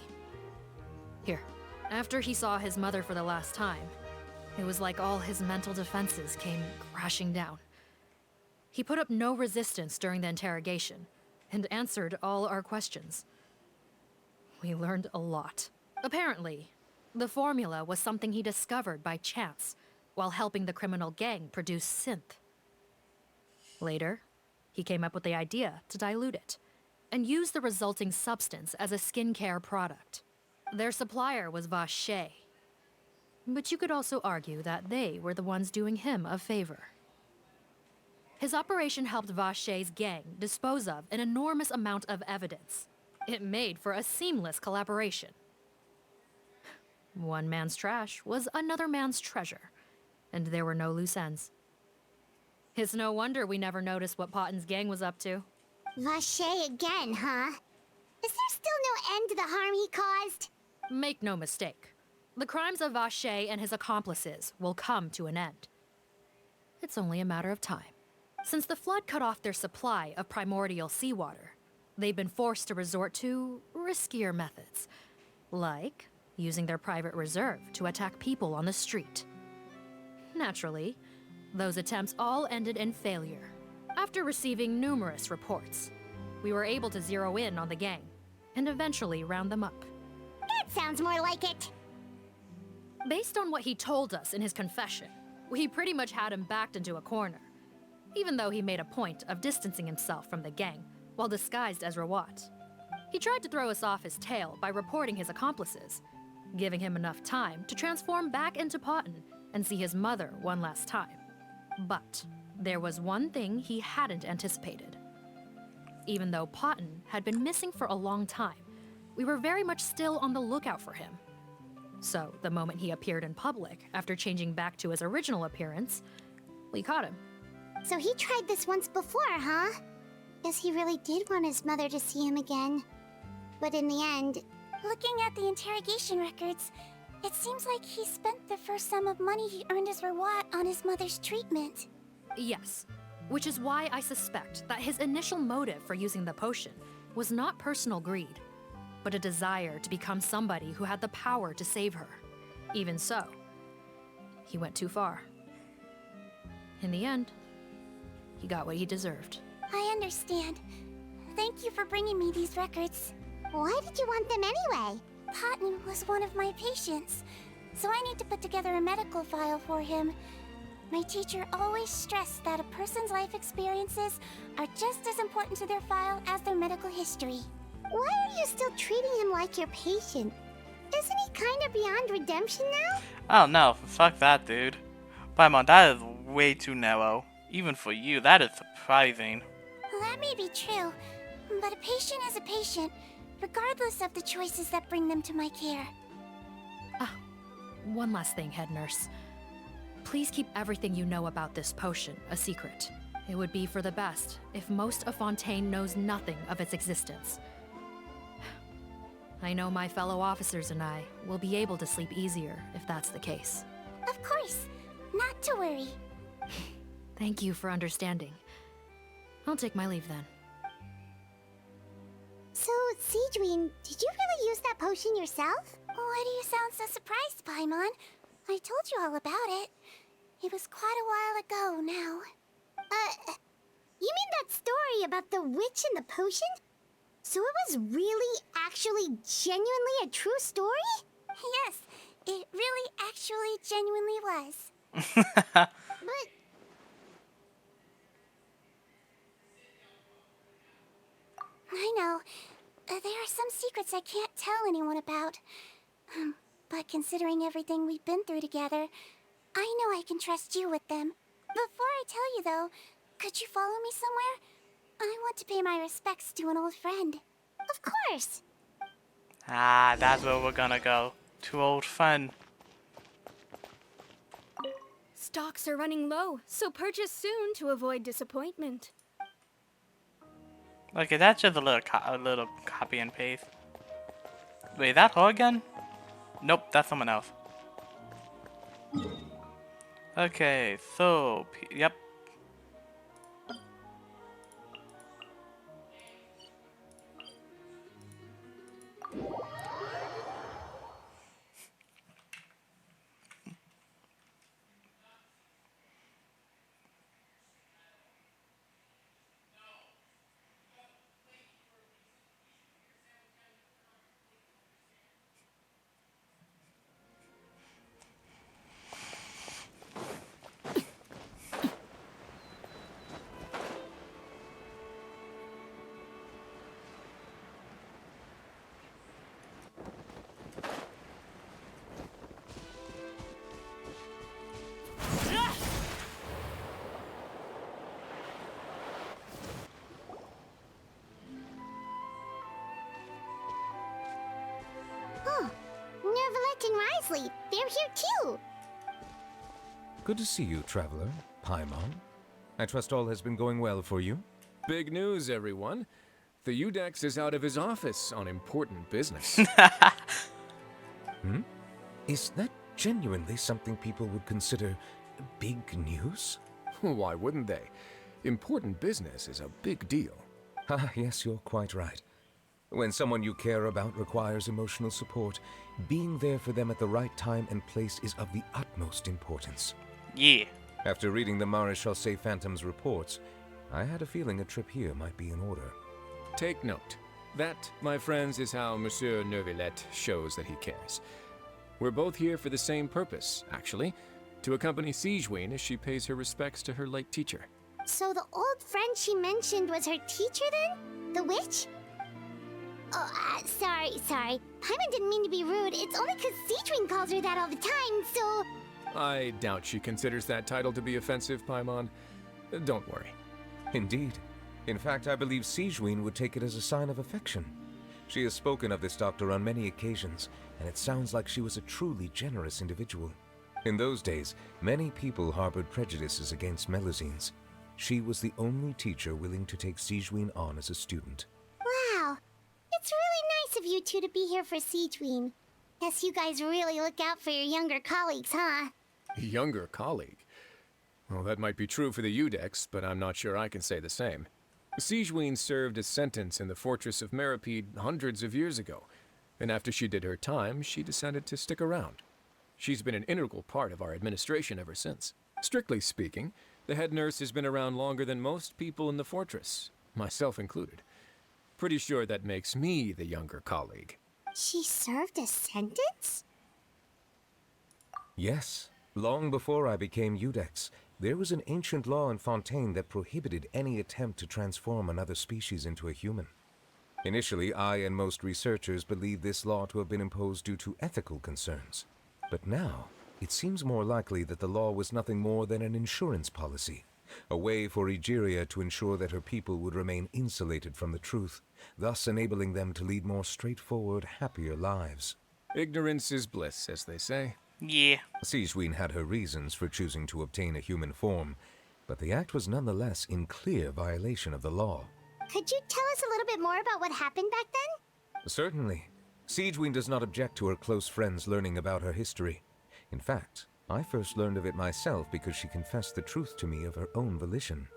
Here. After he saw his mother for the last time, it was like all his mental defenses came crashing down. He put up no resistance during the interrogation, and answered all our questions. We learned a lot. Apparently, the formula was something he discovered by chance while helping the criminal gang produce synth. Later, he came up with the idea to dilute it and use the resulting substance as a skincare product. Their supplier was Vache, but you could also argue that they were the ones doing him a favor. His operation helped Vache's gang dispose of an enormous amount of evidence. It made for a seamless collaboration. One man's trash was another man's treasure, and there were no loose ends. It's no wonder we never noticed what Potten's gang was up to. Vache again, huh? Is there still no end to the harm he caused? Make no mistake. The crimes of Vache and his accomplices will come to an end. It's only a matter of time. Since the flood cut off their supply of primordial seawater, they've been forced to resort to riskier methods, like using their private reserve to attack people on the street. Naturally, those attempts all ended in failure. After receiving numerous reports, we were able to zero in on the gang and eventually round them up. That sounds more like it. Based on what he told us in his confession, we pretty much had him backed into a corner, even though he made a point of distancing himself from the gang while disguised as Rawat. He tried to throw us off his tail by reporting his accomplices, giving him enough time to transform back into Potten and see his mother one last time. But there was one thing he hadn't anticipated. Even though Potten had been missing for a long time, we were very much still on the lookout for him. So the moment he appeared in public after changing back to his original appearance, we caught him. So he tried this once before, huh? Guess he really did want his mother to see him again. But in the end... Looking at the interrogation records, it seems like he spent the first sum of money he earned as Rawat on his mother's treatment. Yes, which is why I suspect that his initial motive for using the potion was not personal greed, but a desire to become somebody who had the power to save her. Even so, he went too far. In the end, he got what he deserved. I understand. Thank you for bringing me these records. Why did you want them anyway? Potten was one of my patients, so I need to put together a medical file for him. My teacher always stressed that a person's life experiences are just as important to their file as their medical history. Why are you still treating him like your patient? Isn't he kind of beyond redemption now? Oh no, fuck that, dude. Paimon, that is way too narrow. Even for you, that is surprising. That may be true, but a patient is a patient, regardless of the choices that bring them to my care. One last thing, head nurse. Please keep everything you know about this potion a secret. It would be for the best if most of Fontaine knows nothing of its existence. I know my fellow officers and I will be able to sleep easier if that's the case. Of course, not to worry. Thank you for understanding. I'll take my leave then. So, Siegewing, did you really use that potion yourself? Why do you sound so surprised, Paimon? I told you all about it. It was quite a while ago now. You mean that story about the witch and the potion? So it was really, actually, genuinely a true story? Yes, it really actually genuinely was. But... I know. There are some secrets I can't tell anyone about. But considering everything we've been through together, I know I can trust you with them. Before I tell you, though, could you follow me somewhere? I want to pay my respects to an old friend. Of course. Ah, that's where we're gonna go. to old friend. Stocks are running low, so purchase soon to avoid disappointment. Okay, that's just a little copy and paste. Wait, that her again? Nope, that's someone else. Okay, so yep. Oh, Nervalette and Risley, they're here too. Good to see you, Traveler. Paimon. I trust all has been going well for you? Big news, everyone. The Udex is out of his office on important business. Is that genuinely something people would consider big news? Why wouldn't they? Important business is a big deal. Ah, yes, you're quite right. When someone you care about requires emotional support, being there for them at the right time and place is of the utmost importance. Yeah. After reading the Maréchal Phantom's reports, I had a feeling a trip here might be in order. Take note. That, my friends, is how Monsieur Nervalette shows that he cares. We're both here for the same purpose, actually. To accompany Sigewinne as she pays her respects to her late teacher. So the old friend she mentioned was her teacher then? The witch? Oh, sorry. Paimon didn't mean to be rude. It's only because Sigewinne calls her that all the time, so... I doubt she considers that title to be offensive, Paimon. Don't worry. Indeed. In fact, I believe Sigewinne would take it as a sign of affection. She has spoken of this doctor on many occasions, and it sounds like she was a truly generous individual. In those days, many people harbored prejudices against Melusines. She was the only teacher willing to take Sigewinne on as a student. Wow. It's really nice of you two to be here for Sigewinne. Guess you guys really look out for your younger colleagues, huh? Younger colleague? Well, that might be true for the Udex, but I'm not sure I can say the same. Sigewinne served a sentence in the fortress of Meripede hundreds of years ago, and after she did her time, she decided to stick around. She's been an integral part of our administration ever since. Strictly speaking, the head nurse has been around longer than most people in the fortress, myself included. Pretty sure that makes me the younger colleague. She served a sentence? Yes. Long before I became Udex, there was an ancient law in Fontaine that prohibited any attempt to transform another species into a human. Initially, I and most researchers believed this law to have been imposed due to ethical concerns. But now, it seems more likely that the law was nothing more than an insurance policy, a way for Egeria to ensure that her people would remain insulated from the truth, thus enabling them to lead more straightforward, happier lives. Ignorance is bliss, as they say. Yeah. Sigewinne had her reasons for choosing to obtain a human form, but the act was nonetheless in clear violation of the law. Could you tell us a little bit more about what happened back then? Certainly. Sigewinne does not object to her close friends learning about her history. In fact, I first learned of it myself because she confessed the truth to me of her own volition.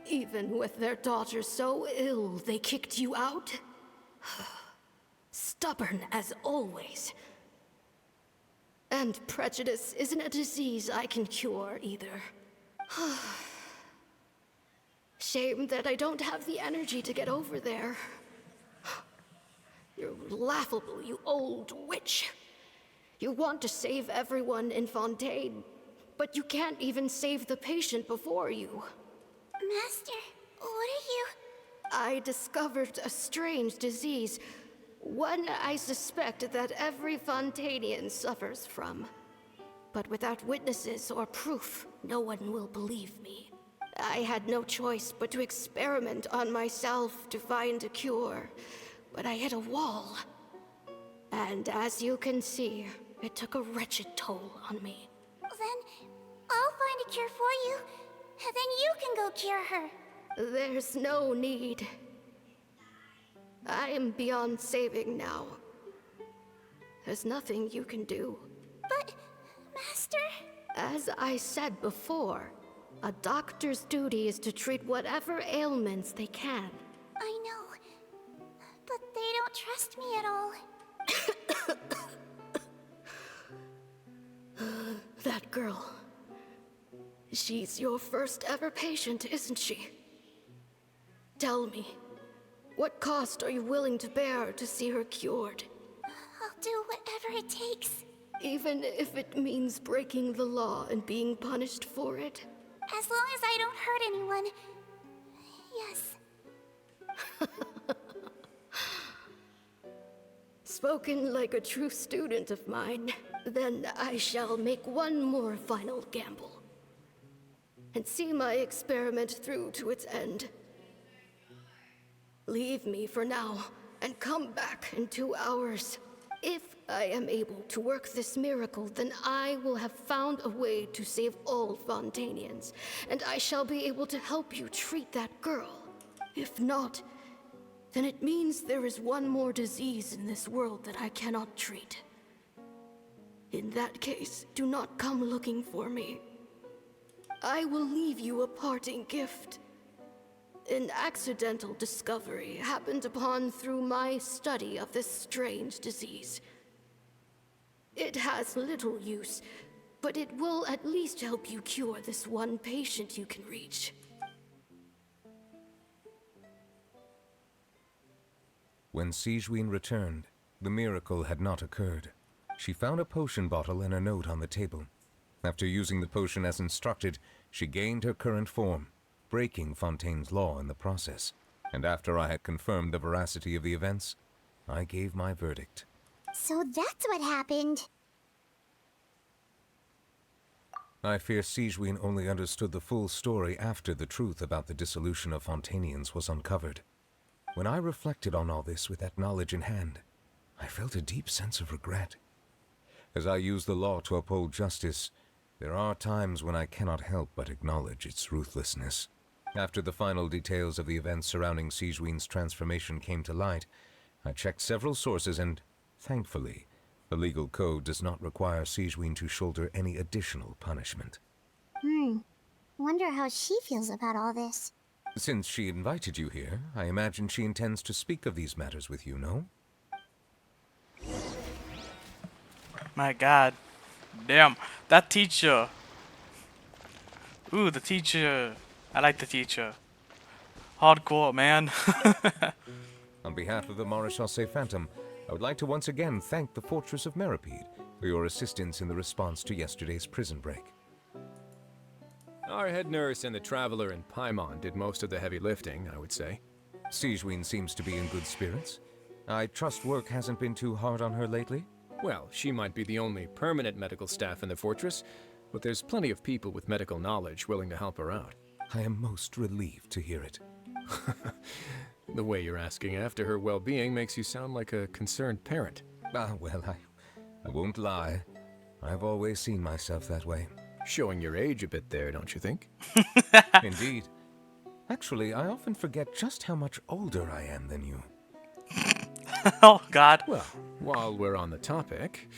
Even with their daughter so ill, they kicked you out? Stubborn as always. And prejudice isn't a disease I can cure either. Shame that I don't have the energy to get over there. You're laughable, you old witch. You want to save everyone in Fontaine, but you can't even save the patient before you. Master, what are you... I discovered a strange disease. One I suspect that every Fontainian suffers from. But without witnesses or proof, no one will believe me. I had no choice but to experiment on myself to find a cure, but I hit a wall. And as you can see, it took a wretched toll on me. Then I'll find a cure for you, and then you can go cure her. There's no need. I am beyond saving now. There's nothing you can do. But, Master... As I said before, a doctor's duty is to treat whatever ailments they can. I know, but they don't trust me at all. That girl. She's your first ever patient, isn't she? Tell me, what cost are you willing to bear to see her cured? I'll do whatever it takes. Even if it means breaking the law and being punished for it? As long as I don't hurt anyone. Yes. Spoken like a true student of mine. Then I shall make one more final gamble. And see my experiment through to its end. Leave me for now, and come back in 2 hours. If I am able to work this miracle, then I will have found a way to save all Fontanians, and I shall be able to help you treat that girl. If not, then it means there is one more disease in this world that I cannot treat. In that case, do not come looking for me. I will leave you a parting gift. An accidental discovery happened upon through my study of this strange disease. It has little use, but it will at least help you cure this one patient you can reach. When Sigewinne returned, the miracle had not occurred. She found a potion bottle and a note on the table. After using the potion as instructed, she gained her current form, breaking Fontaine's law in the process. And after I had confirmed the veracity of the events, I gave my verdict. So that's what happened. I fear Sigewinne only understood the full story after the truth about the dissolution of Fontanians was uncovered. When I reflected on all this with that knowledge in hand, I felt a deep sense of regret. As I use the law to uphold justice, there are times when I cannot help but acknowledge its ruthlessness. After the final details of the events surrounding Sigewinne's transformation came to light, I checked several sources and, thankfully, the legal code does not require Sigewinne to shoulder any additional punishment. Wonder how she feels about all this. Since she invited you here, I imagine she intends to speak of these matters with you, no? My god. Damn. That teacher. Ooh, the teacher. I like the teacher. Hardcore, man. On behalf of the Maréchaussée Phantom, I would like to once again thank the Fortress of Meripede for your assistance in the response to yesterday's prison break. Our head nurse and the Traveler in Paimon did most of the heavy lifting, I would say. Sigewinne seems to be in good spirits. I trust work hasn't been too hard on her lately? Well, she might be the only permanent medical staff in the fortress, but there's plenty of people with medical knowledge willing to help her out. I am most relieved to hear it. The way you're asking after her well-being makes you sound like a concerned parent. Well, I won't lie. I've always seen myself that way. Showing your age a bit there, don't you think? Indeed. Actually, I often forget just how much older I am than you. Oh, God. Well, while we're on the topic,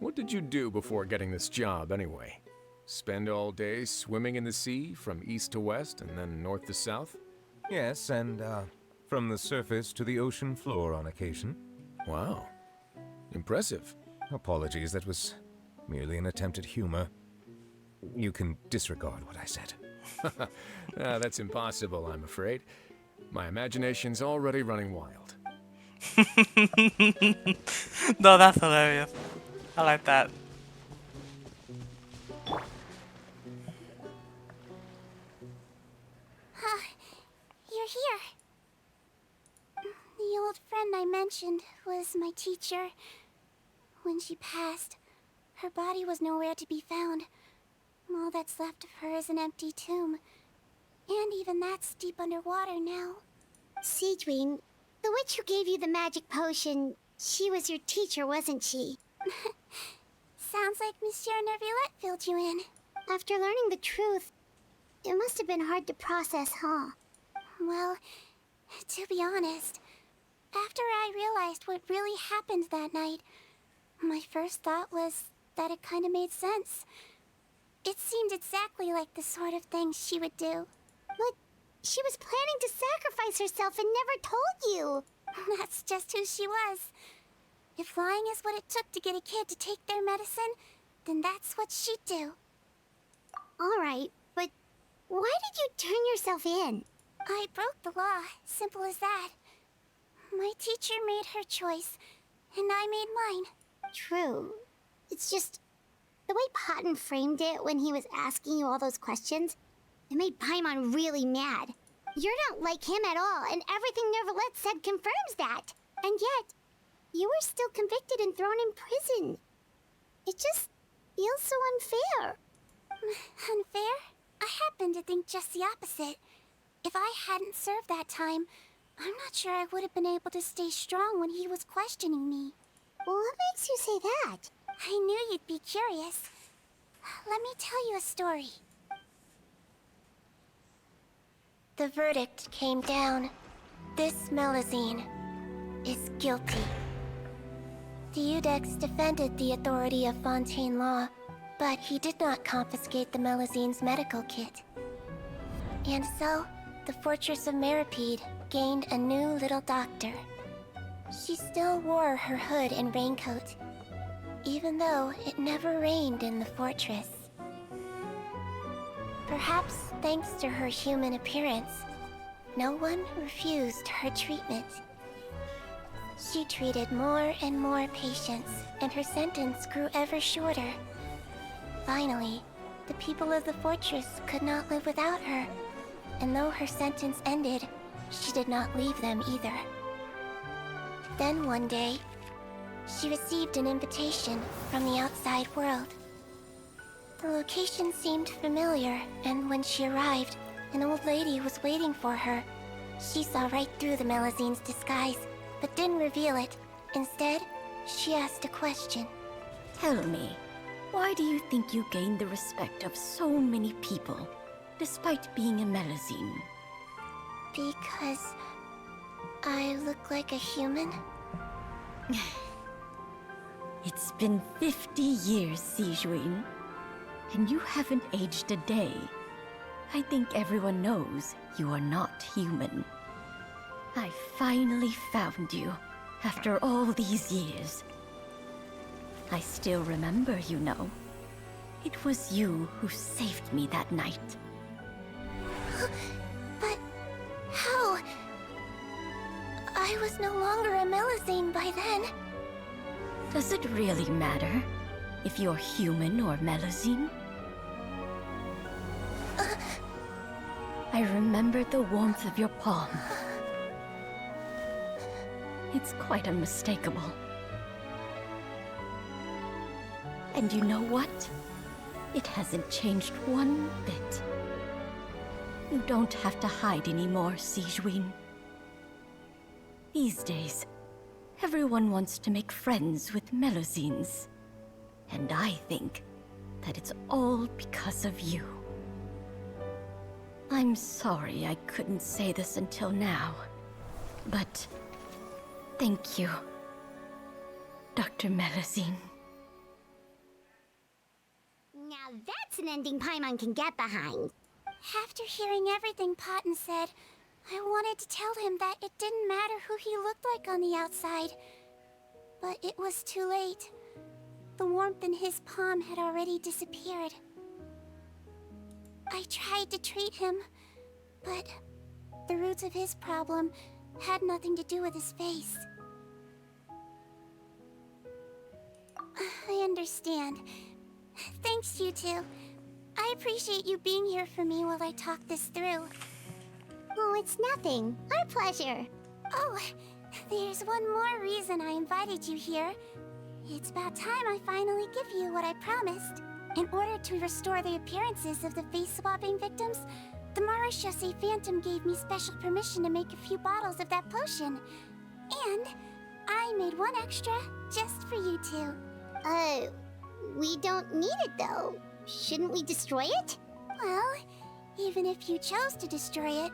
what did you do before getting this job, anyway? Spend all day swimming in the sea, from east to west, and then north to south? Yes, and, from the surface to the ocean floor on occasion. Wow. Impressive. Apologies, that was merely an attempt at humor. You can disregard what I said. That's impossible, I'm afraid. My imagination's already running wild. No, that's hilarious. I like that. You're here. The old friend I mentioned was my teacher. When she passed, her body was nowhere to be found. All that's left of her is an empty tomb. And even that's deep underwater now. Siegeween, the witch who gave you the magic potion, she was your teacher, wasn't she? Sounds like Monsieur Neuvillette filled you in. After learning the truth, it must have been hard to process, huh? Well, to be honest, after I realized what really happened that night, my first thought was that it kind of made sense. It seemed exactly like the sort of thing she would do. But she was planning to sacrifice herself and never told you. That's just who she was. If lying is what it took to get a kid to take their medicine, then that's what she'd do. Alright, but why did you turn yourself in? I broke the law, simple as that. My teacher made her choice, and I made mine. True. It's just, the way Potton framed it when he was asking you all those questions, it made Paimon really mad. You're not like him at all, and everything Neuvillette said confirms that. And yet, you were still convicted and thrown in prison. It just feels so unfair. Unfair? I happen to think just the opposite. If I hadn't served that time, I'm not sure I would have been able to stay strong when he was questioning me. What makes you say that? I knew you'd be curious. Let me tell you a story. The verdict came down. This Melusine is guilty. The Iudex defended the authority of Fontaine law, but he did not confiscate the Melusine's medical kit. And so, the Fortress of Meripede gained a new little doctor. She still wore her hood and raincoat, even though it never rained in the fortress. Perhaps thanks to her human appearance, no one refused her treatment. She treated more and more patients, and her sentence grew ever shorter. Finally, the people of the fortress could not live without her, and though her sentence ended, she did not leave them either. Then one day, she received an invitation from the outside world. The location seemed familiar, and when she arrived, an old lady was waiting for her. She saw right through the Melusine's disguise, but didn't reveal it. Instead, she asked a question. Tell me, why do you think you gained the respect of so many people, despite being a Melusine? Because I look like a human? It's been 50 years, Siegeween, and you haven't aged a day. I think everyone knows you are not human. I finally found you, after all these years. I still remember, you know. It was you who saved me that night. But how? I was no longer a Melusine by then. Does it really matter if you're human or Melusine? I remember the warmth of your palm. It's quite unmistakable. And you know what? It hasn't changed one bit. You don't have to hide anymore, Siegeween. These days, everyone wants to make friends with Melusines. And I think that it's all because of you. I'm sorry I couldn't say this until now, but thank you, Dr. Melusine. Now that's an ending Paimon can get behind. After hearing everything Potton said, I wanted to tell him that it didn't matter who he looked like on the outside. But it was too late. The warmth in his palm had already disappeared. I tried to treat him, but the roots of his problem had nothing to do with his face. I understand. Thanks, you two. I appreciate you being here for me while I talk this through. Oh, it's nothing. Our pleasure. Oh, there's one more reason I invited you here. It's about time I finally give you what I promised. In order to restore the appearances of the face-swapping victims, The Marechaussee Phantom gave me special permission to make a few bottles of that potion. And I made one extra just for you two. We don't need it though. Shouldn't we destroy it? Well, even if you chose to destroy it,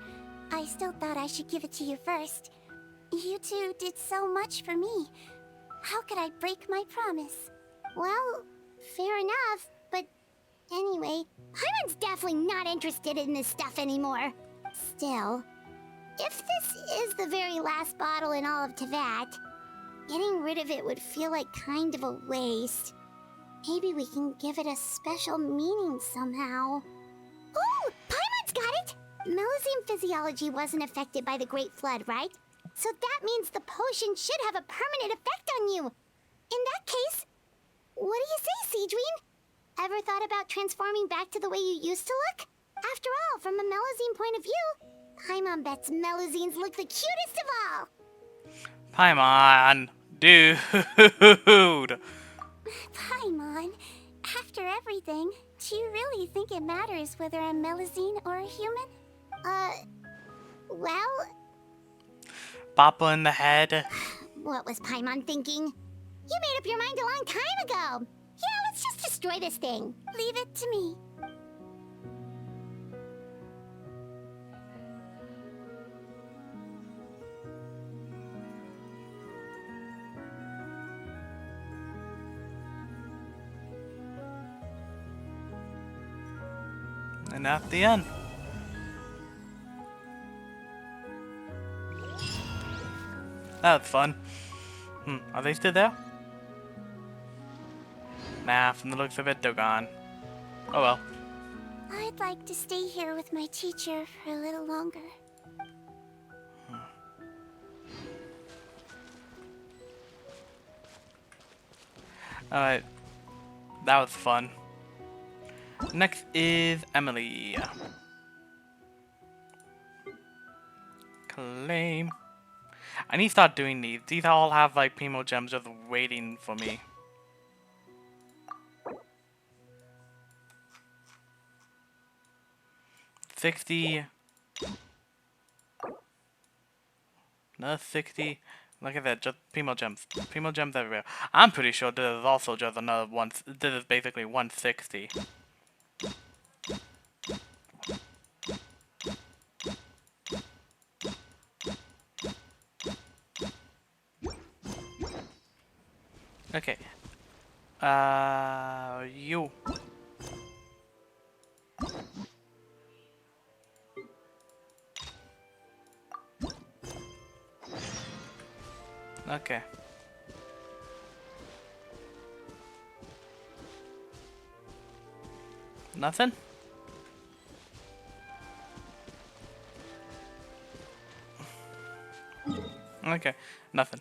I still thought I should give it to you first. You two did so much for me. How could I break my promise? Well, fair enough, but anyway, Paimon's definitely not interested in this stuff anymore. Still, if this is the very last bottle in all of Tevat, getting rid of it would feel like kind of a waste. Maybe we can give it a special meaning somehow. Ooh, Paimon's got it! Melusine physiology wasn't affected by the Great Flood, right? So that means the potion should have a permanent effect on you. In that case, what do you say, Seedween? Ever thought about transforming back to the way you used to look? After all, from a Melusine point of view, Paimon bets Melusines look the cutest of all. Paimon, dude. Paimon, after everything, do you really think it matters whether I'm Melusine or a human? Well... Papa in the head. What was Paimon thinking? You made up your mind a long time ago. Yeah, let's just destroy this thing. Leave it to me. And at the end. That was fun. Are they still there? Nah, from the looks of it, they're gone. Oh well. I'd like to stay here with my teacher for a little longer. Alright. That was fun. Next is Emily. Claim. I need to start doing these. These all have like Primo Gems just waiting for me. $60. Another 60. Look at that, just Primo Gems. Primo Gems everywhere. I'm pretty sure this is also just another one. This is basically 160. Okay. You. Okay. Nothing? Okay, nothing.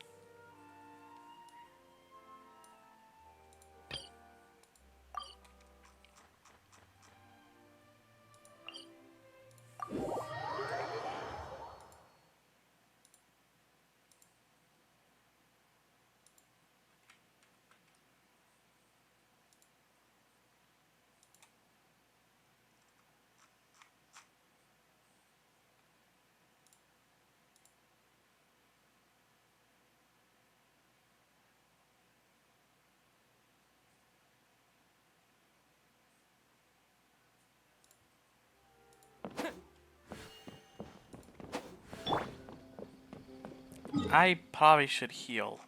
I probably should heal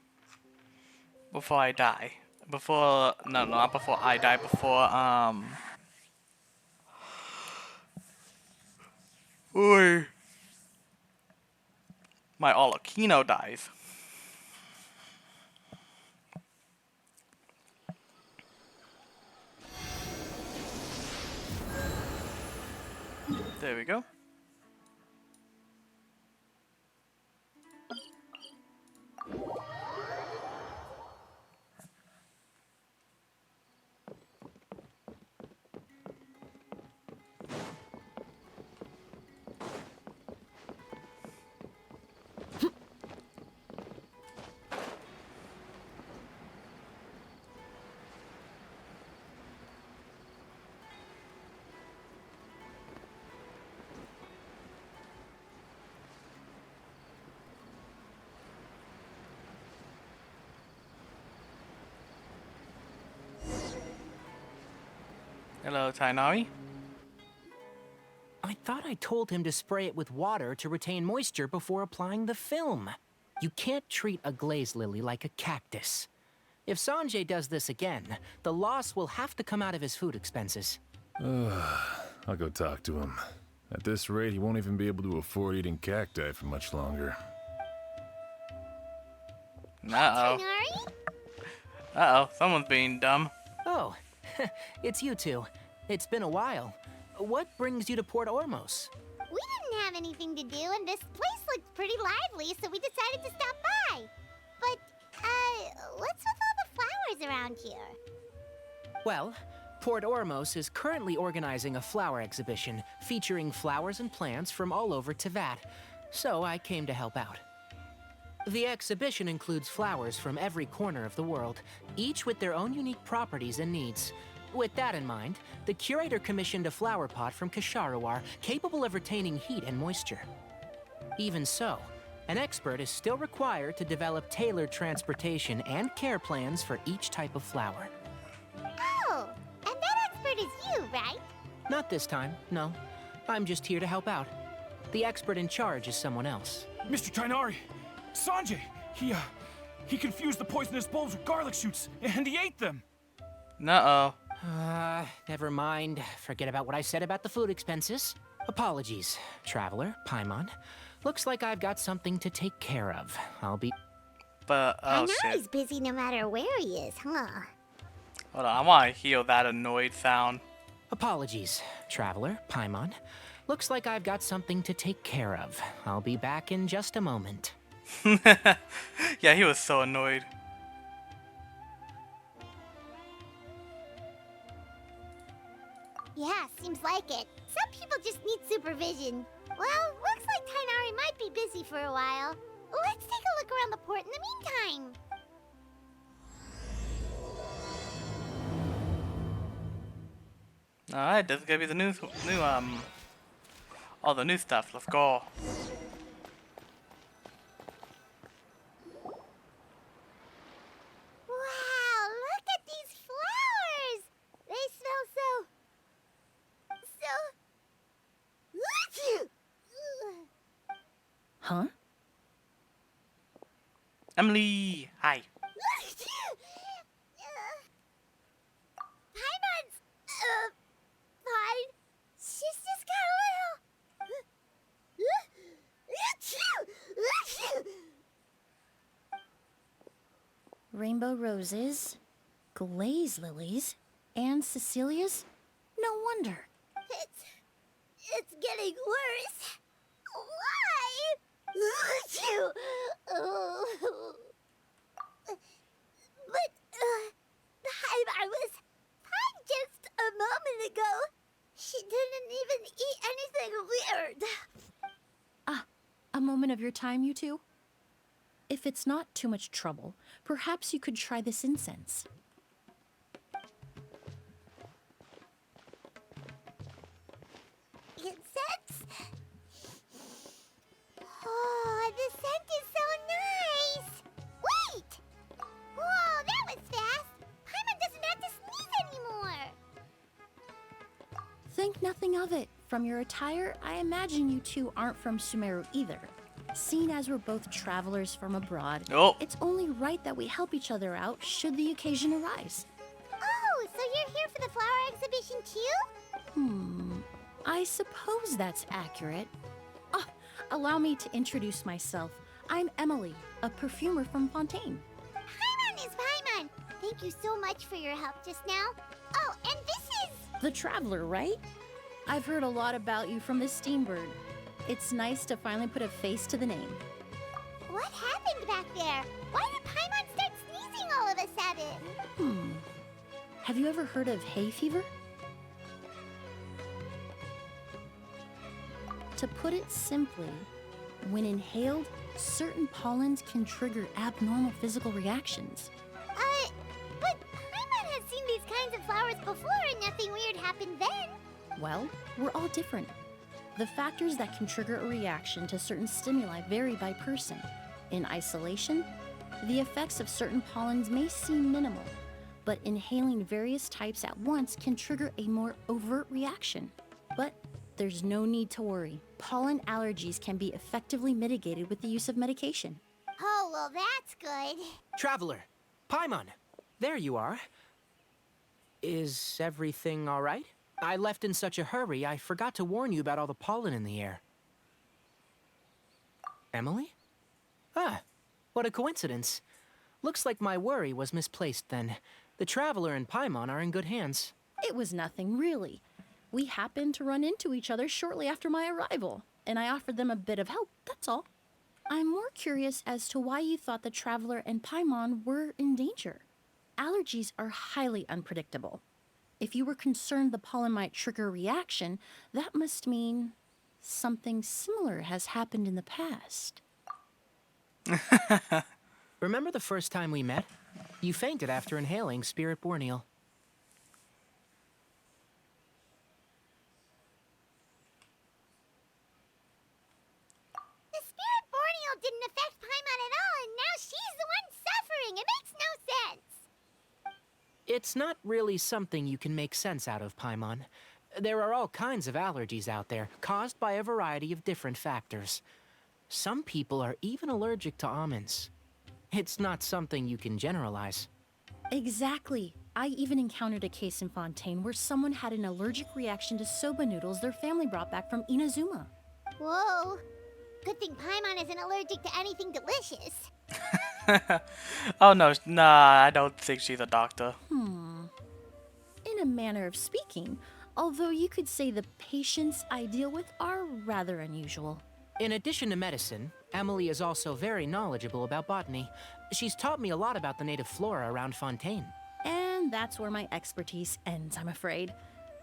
before I die. Before, no, not before I die, before, Oi. My Olokino dies. There we go. Hello, Tainari. I thought I told him to spray it with water to retain moisture before applying the film. You can't treat a glaze lily like a cactus. If Sanjay does this again, the loss will have to come out of his food expenses. I'll go talk to him. At this rate, he won't even be able to afford eating cacti for much longer. Uh-oh. Uh-oh, someone's being dumb. Oh, it's you two. It's been a while. What brings you to Port Ormos? We didn't have anything to do, and this place looked pretty lively, so we decided to stop by. But, what's with all the flowers around here? Well, Port Ormos is currently organizing a flower exhibition featuring flowers and plants from all over Teyvat, so I came to help out. The exhibition includes flowers from every corner of the world, each with their own unique properties and needs. With that in mind, the curator commissioned a flower pot from Kasharawar capable of retaining heat and moisture. Even so, an expert is still required to develop tailored transportation and care plans for each type of flower. Oh, and that expert is you, right? Not this time, no. I'm just here to help out. The expert in charge is someone else. Mr. Tainari! Sanjay! He confused the poisonous bulbs with garlic shoots, and he ate them! Uh-oh. Never mind. Forget about what I said about the food expenses. Apologies, Traveler, Paimon. Looks like I've got something to take care of. I'll be... But, oh shit. He's busy no matter where he is, huh? Hold on, I want to hear that annoyed sound. Apologies, Traveler, Paimon. Looks like I've got something to take care of. I'll be back in just a moment. Yeah, he was so annoyed. Yeah, seems like it. Some people just need supervision. Well, looks like Tainari might be busy for a while. Let's take a look around the port in the meantime. Alright, this is gonna be the all the new stuff. Let's go. Wow, look at these flowers! They smell so... Huh? Emily, hi. Paimon's... fine. She's just got a little... Rainbow roses, glaze lilies, and Cecilia's? No wonder. It's getting worse. Why? But, I was fine just a moment ago. She didn't even eat anything weird. Ah, a moment of your time, you two? If it's not too much trouble, perhaps you could try this incense. Incense? Oh, the scent is so nice! Wait! Whoa, that was fast! Paimon doesn't have to sneeze anymore! Think nothing of it. From your attire, I imagine you two aren't from Sumeru either. Seeing as we're both travelers from abroad, it's only right that we help each other out should the occasion arise. Oh, so you're here for the flower exhibition too? I suppose that's accurate. Ah, allow me to introduce myself. I'm Emily, a perfumer from Fontaine. Paimon is Paimon! Thank you so much for your help just now. Oh, and this is... The Traveler, right? I've heard a lot about you from the Steambird. It's nice to finally put a face to the name. What happened back there? Why did Paimon start sneezing all of a sudden? Have you ever heard of hay fever? To put it simply, when inhaled, certain pollens can trigger abnormal physical reactions. But Paimon has seen these kinds of flowers before and nothing weird happened then. Well, we're all different. The factors that can trigger a reaction to certain stimuli vary by person. In isolation, the effects of certain pollens may seem minimal, but inhaling various types at once can trigger a more overt reaction. But there's no need to worry. Pollen allergies can be effectively mitigated with the use of medication. Oh, well, that's good. Traveler, Paimon, there you are. Is everything all right? I left in such a hurry, I forgot to warn you about all the pollen in the air. Emily? Ah, what a coincidence. Looks like my worry was misplaced then. The Traveler and Paimon are in good hands. It was nothing, really. We happened to run into each other shortly after my arrival, and I offered them a bit of help, that's all. I'm more curious as to why you thought the Traveler and Paimon were in danger. Allergies are highly unpredictable. If you were concerned the pollen might trigger a reaction, that must mean something similar has happened in the past. Remember the first time we met? You fainted after inhaling Spirit Borneal. The Spirit Borneal didn't affect Paimon at all, and now she's the one suffering. It makes no sense. It's not really something you can make sense out of, Paimon. There are all kinds of allergies out there, caused by a variety of different factors. Some people are even allergic to almonds. It's not something you can generalize. Exactly. I even encountered a case in Fontaine where someone had an allergic reaction to soba noodles their family brought back from Inazuma. Whoa. Good thing Paimon isn't allergic to anything delicious. Oh no, nah, I don't think she's a doctor. In a manner of speaking, although you could say the patients I deal with are rather unusual. In addition to medicine, Emily is also very knowledgeable about botany. She's taught me a lot about the native flora around Fontaine. And that's where my expertise ends, I'm afraid.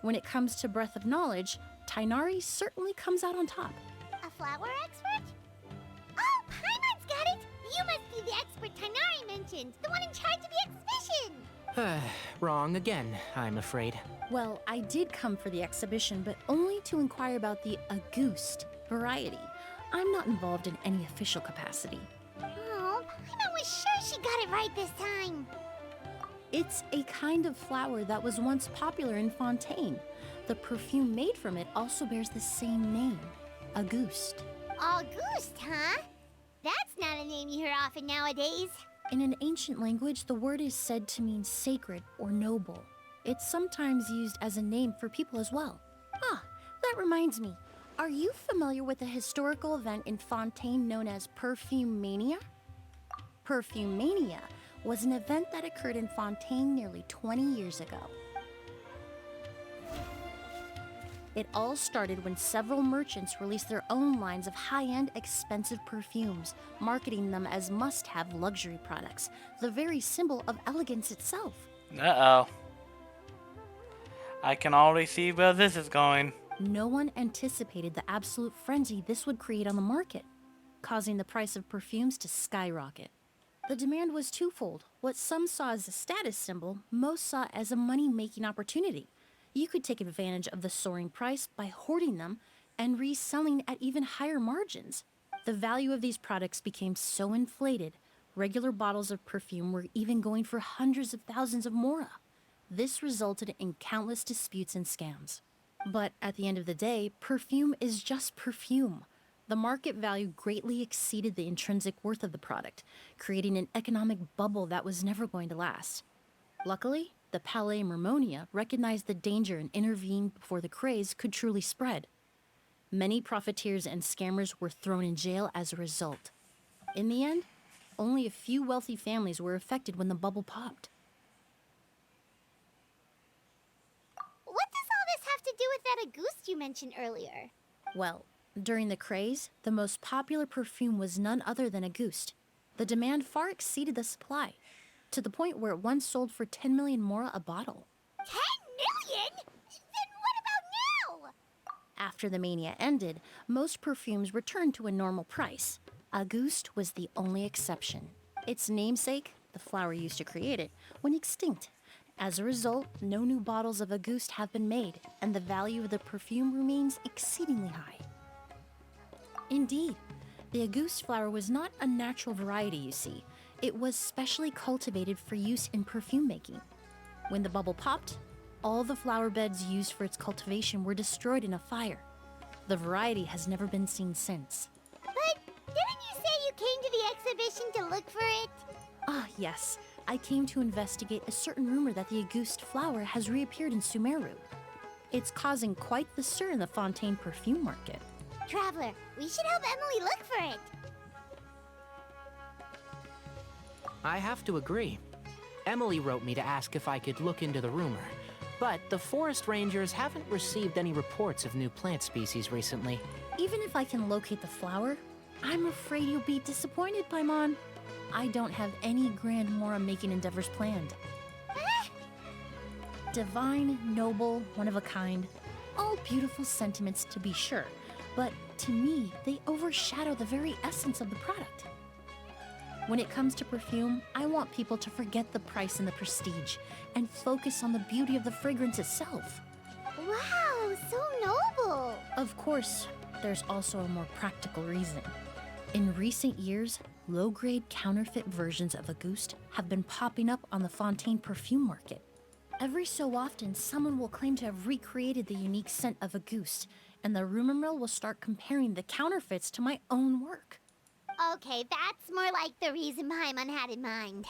When it comes to breadth of knowledge, Tainari certainly comes out on top. A flower expert? Oh, Paimon's got it! You must be the expert Tainari mentioned, the one in charge of the exhibition! Wrong again, I'm afraid. Well, I did come for the exhibition, but only to inquire about the Auguste variety. I'm not involved in any official capacity. Oh, Paimon was sure she got it right this time. It's a kind of flower that was once popular in Fontaine. The perfume made from it also bears the same name, Auguste. Auguste, huh? That's not a name you hear often nowadays. In an ancient language, the word is said to mean sacred or noble. It's sometimes used as a name for people as well. Ah, that reminds me. Are you familiar with a historical event in Fontaine known as Perfume Mania? Perfume Mania was an event that occurred in Fontaine nearly 20 years ago. It all started when several merchants released their own lines of high-end, expensive perfumes, marketing them as must-have luxury products, the very symbol of elegance itself. Uh-oh. I can already see where this is going. No one anticipated the absolute frenzy this would create on the market, causing the price of perfumes to skyrocket. The demand was twofold. What some saw as a status symbol, most saw as a money-making opportunity. You could take advantage of the soaring price by hoarding them and reselling at even higher margins. The value of these products became so inflated, regular bottles of perfume were even going for hundreds of thousands of mora. This resulted in countless disputes and scams. But at the end of the day, perfume is just perfume. The market value greatly exceeded the intrinsic worth of the product, creating an economic bubble that was never going to last. Luckily, the Palais Mermonia recognized the danger and intervened before the craze could truly spread. Many profiteers and scammers were thrown in jail as a result. In the end, only a few wealthy families were affected when the bubble popped. What does all this have to do with that Auguste you mentioned earlier? Well, during the craze, the most popular perfume was none other than Auguste. The demand far exceeded the supply, to the point where it once sold for 10 million mora a bottle. 10 million? Then what about now? After the mania ended, most perfumes returned to a normal price. Auguste was the only exception. Its namesake, the flower used to create it, went extinct. As a result, no new bottles of Auguste have been made, and the value of the perfume remains exceedingly high. Indeed, the Auguste flower was not a natural variety, you see. It was specially cultivated for use in perfume making. When the bubble popped, all the flower beds used for its cultivation were destroyed in a fire. The variety has never been seen since. But didn't you say you came to the exhibition to look for it? Ah, yes. I came to investigate a certain rumor that the Auguste flower has reappeared in Sumeru. It's causing quite the stir in the Fontaine perfume market. Traveler, we should help Emily look for it. I have to agree. Emily wrote me to ask if I could look into the rumor, but the forest rangers haven't received any reports of new plant species recently. Even if I can locate the flower, I'm afraid you'll be disappointed, Paimon. I don't have any grand Mora-making endeavors planned. Divine, noble, one of a kind, all beautiful sentiments to be sure, but to me, they overshadow the very essence of the product. When it comes to perfume, I want people to forget the price and the prestige and focus on the beauty of the fragrance itself. Wow, so noble! Of course, there's also a more practical reason. In recent years, low-grade counterfeit versions of Auguste have been popping up on the Fontaine perfume market. Every so often, someone will claim to have recreated the unique scent of Auguste, and the rumor mill will start comparing the counterfeits to my own work. Okay, that's more like the reason Paimon had in mind.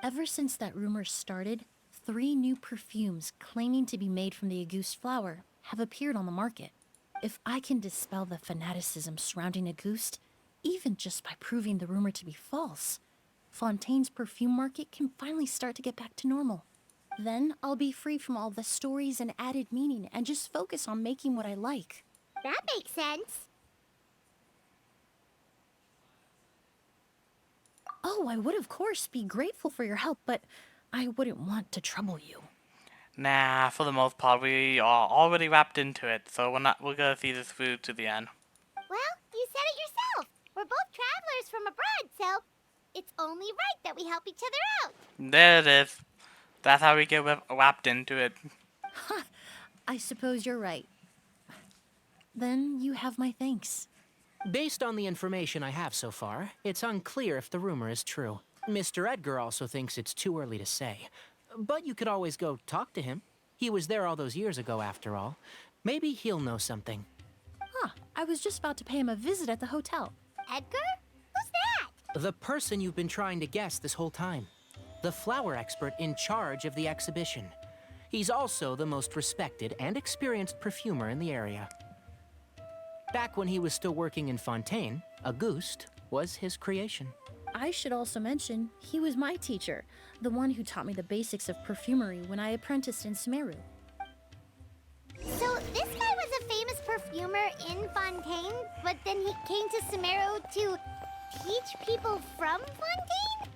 Ever since that rumor started, 3 new perfumes claiming to be made from the Auguste flower have appeared on the market. If I can dispel the fanaticism surrounding Auguste, even just by proving the rumor to be false, Fontaine's perfume market can finally start to get back to normal. Then I'll be free from all the stories and added meaning and just focus on making what I like. That makes sense. Oh, I would of course be grateful for your help, but I wouldn't want to trouble you. Nah, for the most part, we are already wrapped into it, so we're gonna see this through to the end. Well, you said it yourself. We're both travelers from abroad, so it's only right that we help each other out. There it is. That's how we get wrapped into it. I suppose you're right. Then you have my thanks. Based on the information I have so far, it's unclear if the rumor is true. Mr. Edgar also thinks it's too early to say. But you could always go talk to him. He was there all those years ago, after all. Maybe he'll know something. I was just about to pay him a visit at the hotel. Edgar? Who's that? The person you've been trying to guess this whole time. The flower expert in charge of the exhibition. He's also the most respected and experienced perfumer in the area. Back when he was still working in Fontaine, Auguste was his creation. I should also mention, he was my teacher, the one who taught me the basics of perfumery when I apprenticed in Sumeru. So this guy was a famous perfumer in Fontaine, but then he came to Sumeru to teach people from Fontaine?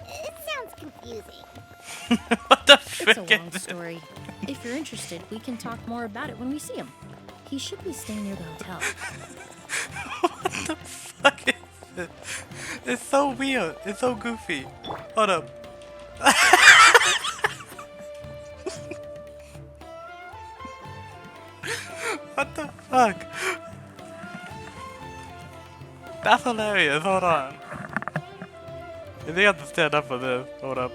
It sounds confusing. What the It's a frick long is this? story. If you're interested, we can talk more about it when we see him. He should be staying near the hotel. What the fuck is this? It's so weird. It's so goofy. Hold up. What the fuck? That's hilarious. Hold on. I think I have to stand up for this. Hold up.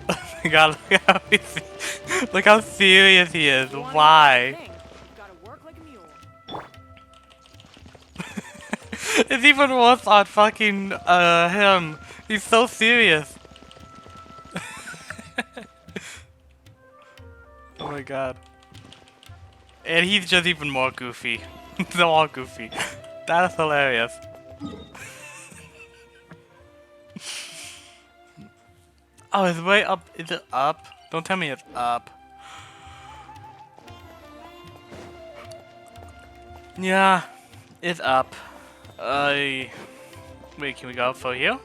Oh my god, look how serious he is. Why? It's even worse on fucking him. He's so serious. Oh my god. And he's just even more goofy. They're all goofy. That is hilarious. Oh, it's way up. Is it up? Don't tell me it's up. Yeah, it's up. Wait, can we go up for here?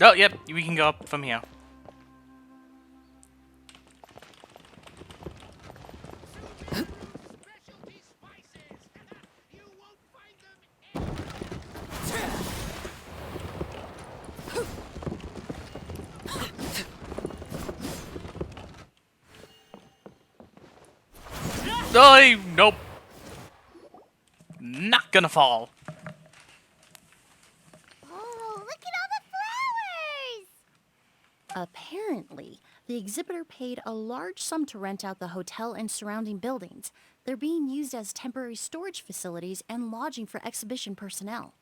Oh, yep, we can go up from here. Oh, nope. Not gonna fall. Oh, look at all the Apparently, the exhibitor paid a large sum to rent out the hotel and surrounding buildings. They're being used as temporary storage facilities and lodging for exhibition personnel.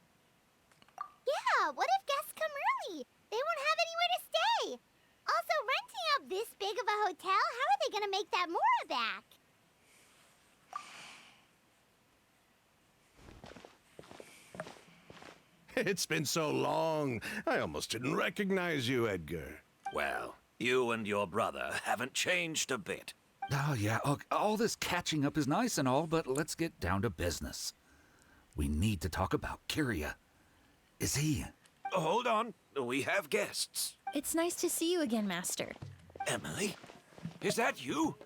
Yeah, what if guests come early? They won't have anywhere to stay. Also, renting out this big of a hotel, how are they gonna make that Mora back? It's been so long, I almost didn't recognize you, Edgar. Well, you and your brother haven't changed a bit. Oh, yeah, all this catching up is nice and all, but let's get down to business. We need to talk about Kyria. Is he... Hold on, we have guests. It's nice to see you again, Master. Emily? Is that you?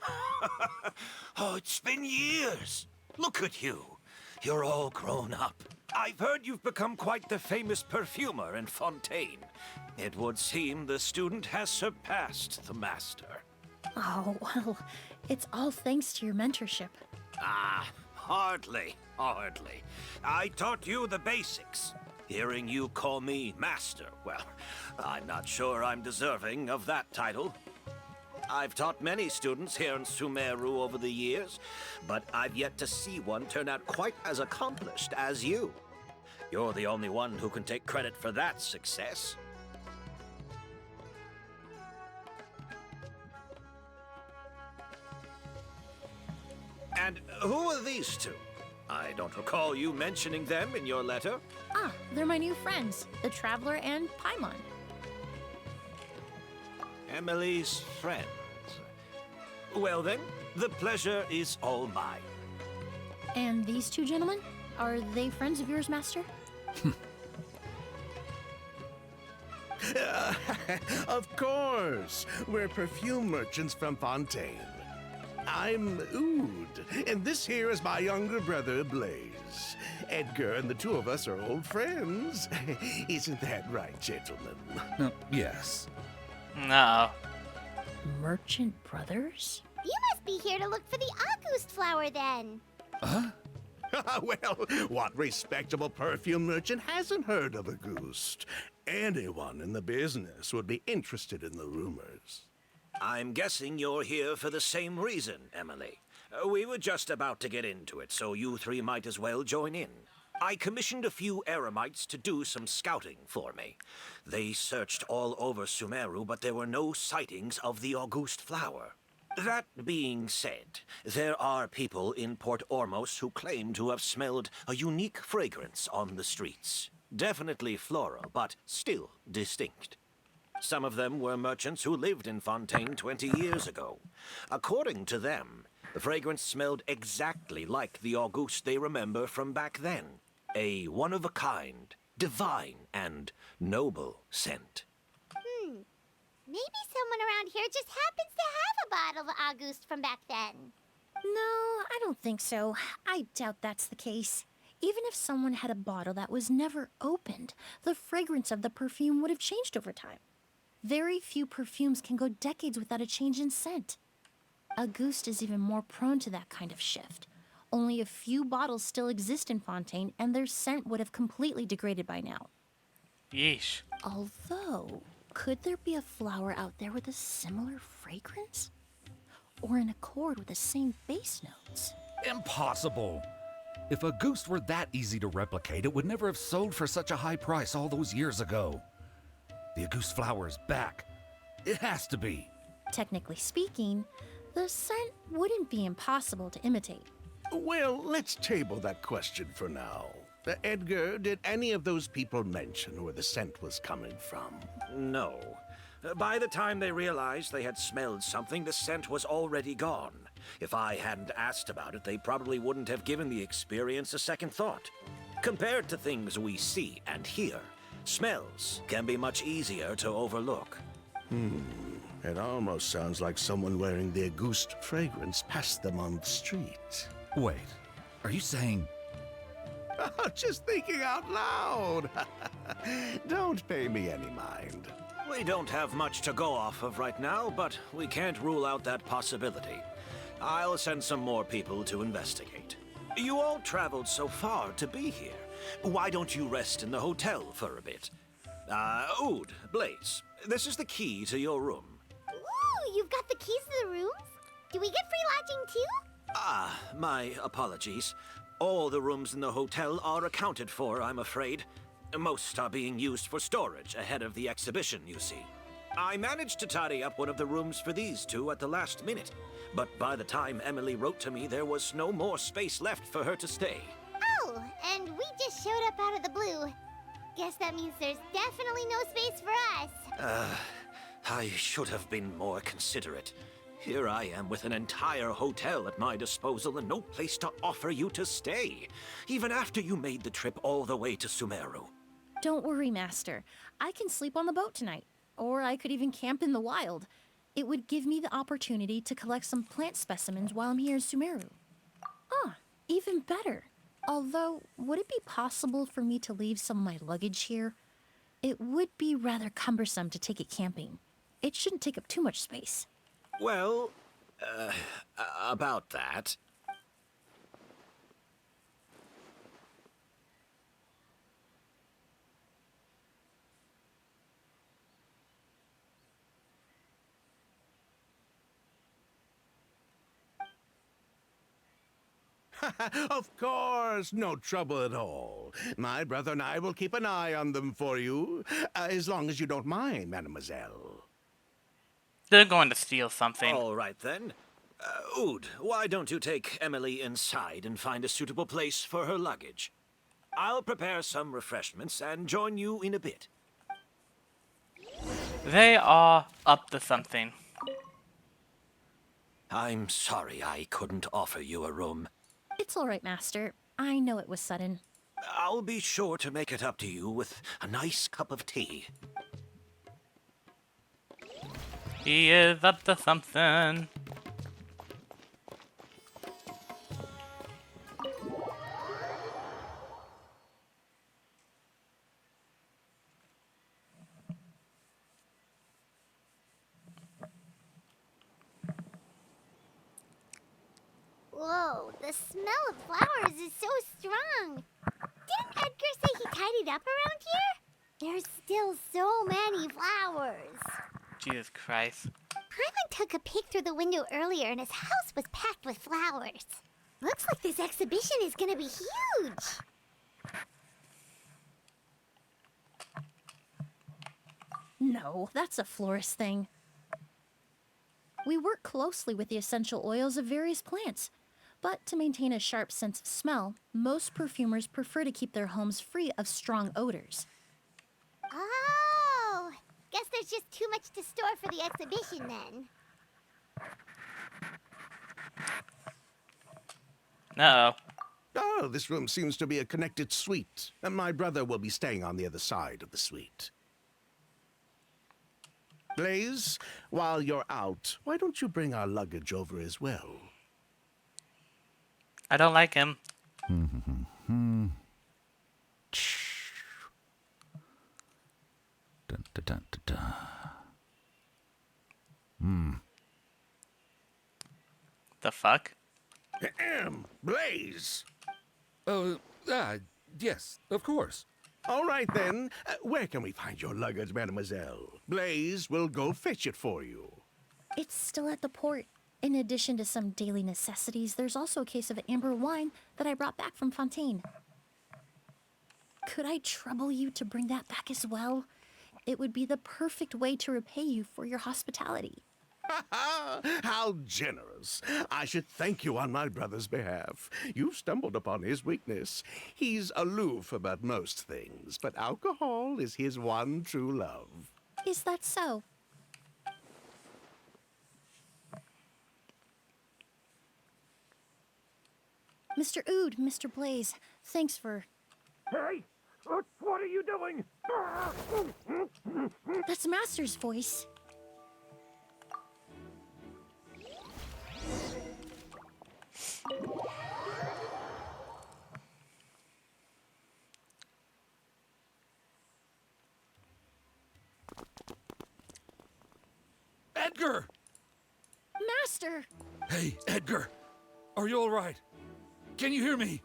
Oh, it's been years. Look at you. You're all grown up. I've heard you've become quite the famous perfumer in Fontaine. It would seem the student has surpassed the master. Oh, well, it's all thanks to your mentorship. Ah, hardly. I taught you the basics. Hearing you call me master, well, I'm not sure I'm deserving of that title. I've taught many students here in Sumeru over the years, but I've yet to see one turn out quite as accomplished as you. You're the only one who can take credit for that success. And who are these two? I don't recall you mentioning them in your letter. Ah, they're my new friends, the Traveler and Paimon. Emily's friends. Well then, the pleasure is all mine. And these two gentlemen? Are they friends of yours, Master? Of course! We're perfume merchants from Fontaine. I'm Oud, and this here is my younger brother, Blaze. Edgar and the two of us are old friends. Isn't that right, gentlemen? Yes. No. Merchant brothers? You must be here to look for the August flower then. Huh? Well, what respectable perfume merchant hasn't heard of Auguste? Anyone in the business would be interested in the rumors. I'm guessing you're here for the same reason, Emily. We were just about to get into it, so you three might as well join in. I commissioned a few eremites to do some scouting for me. They searched all over Sumeru, but there were no sightings of the Auguste flower. That being said, there are people in Port Ormos who claim to have smelled a unique fragrance on the streets. Definitely floral, but still distinct. Some of them were merchants who lived in Fontaine 20 years ago. According to them, the fragrance smelled exactly like the Auguste they remember from back then. A one-of-a-kind, divine, and noble scent. Maybe someone around here just happens to have a bottle of Auguste from back then. No, I don't think so. I doubt that's the case. Even if someone had a bottle that was never opened, the fragrance of the perfume would have changed over time. Very few perfumes can go decades without a change in scent. Auguste is even more prone to that kind of shift. Only a few bottles still exist in Fontaine, and their scent would have completely degraded by now. Yeesh. Although, could there be a flower out there with a similar fragrance? Or in accord with the same base notes? Impossible! If Auguste were that easy to replicate, it would never have sold for such a high price all those years ago. The Auguste flower is back. It has to be. Technically speaking, the scent wouldn't be impossible to imitate. Well, let's table that question for now. Edgar, did any of those people mention where the scent was coming from? No. By the time they realized they had smelled something, the scent was already gone. If I hadn't asked about it, they probably wouldn't have given the experience a second thought. Compared to things we see and hear, smells can be much easier to overlook. It almost sounds like someone wearing the Auguste fragrance passed them on the street. Wait, are you saying... Just thinking out loud. Don't pay me any mind. We don't have much to go off of right now, but we can't rule out that possibility. I'll send some more people to investigate. You all traveled so far to be here. Why don't you rest in the hotel for a bit? Ood, Blaze, this is the key to your room. Ooh, you've got the keys to the rooms? Do we get free lodging too? Ah, my apologies. All the rooms in the hotel are accounted for, I'm afraid. Most are being used for storage ahead of the exhibition, you see. I managed to tidy up one of the rooms for these two at the last minute, but by the time Emily wrote to me, there was no more space left for her to stay. Oh, and we just showed up out of the blue. Guess that means there's definitely no space for us. I should have been more considerate. Here I am with an entire hotel at my disposal and no place to offer you to stay, even after you made the trip all the way to Sumeru. Don't worry, Master. I can sleep on the boat tonight. Or I could even camp in the wild. It would give me the opportunity to collect some plant specimens while I'm here in Sumeru. Ah, even better. Although, would it be possible for me to leave some of my luggage here? It would be rather cumbersome to take it camping. It shouldn't take up too much space. Well, about that. Of course, no trouble at all. My brother and I will keep an eye on them for you, as long as you don't mind, mademoiselle. They're going to steal something. All right, then. Ood, why don't you take Emily inside and find a suitable place for her luggage? I'll prepare some refreshments and join you in a bit. They are up to something. I'm sorry I couldn't offer you a room. It's all right, Master. I know it was sudden. I'll be sure to make it up to you with a nice cup of tea. He is up to something. Whoa, the smell of flowers is so strong. Didn't Edgar say he tidied up around here? There's still so many flowers. Jesus Christ. Paimon took a peek through the window earlier and his house was packed with flowers. Looks like this exhibition is gonna be huge. No, that's a florist thing. We work closely with the essential oils of various plants. But to maintain a sharp sense of smell, most perfumers prefer to keep their homes free of strong odors. Oh, guess there's just too much to store for the exhibition then. Uh-oh. Oh, this room seems to be a connected suite, and my brother will be staying on the other side of the suite. Blaze, while you're out, why don't you bring our luggage over as well? I don't like him. Dun, dun, dun, dun, dun. The fuck? Blaze! Yes, of course. All right, then. Where can we find your luggage, mademoiselle? Blaze will go fetch it for you. It's still at the port. In addition to some daily necessities, there's also a case of amber wine that I brought back from Fontaine. Could I trouble you to bring that back as well? It would be the perfect way to repay you for your hospitality. How generous. I should thank you on my brother's behalf. You stumbled upon his weakness. He's aloof about most things, but alcohol is his one true love. Is that so? Mr. Ood, Mr. Blaze, thanks for... Hey! What are you doing? That's Master's voice. Edgar! Master! Hey, Edgar! Are you all right? Can you hear me?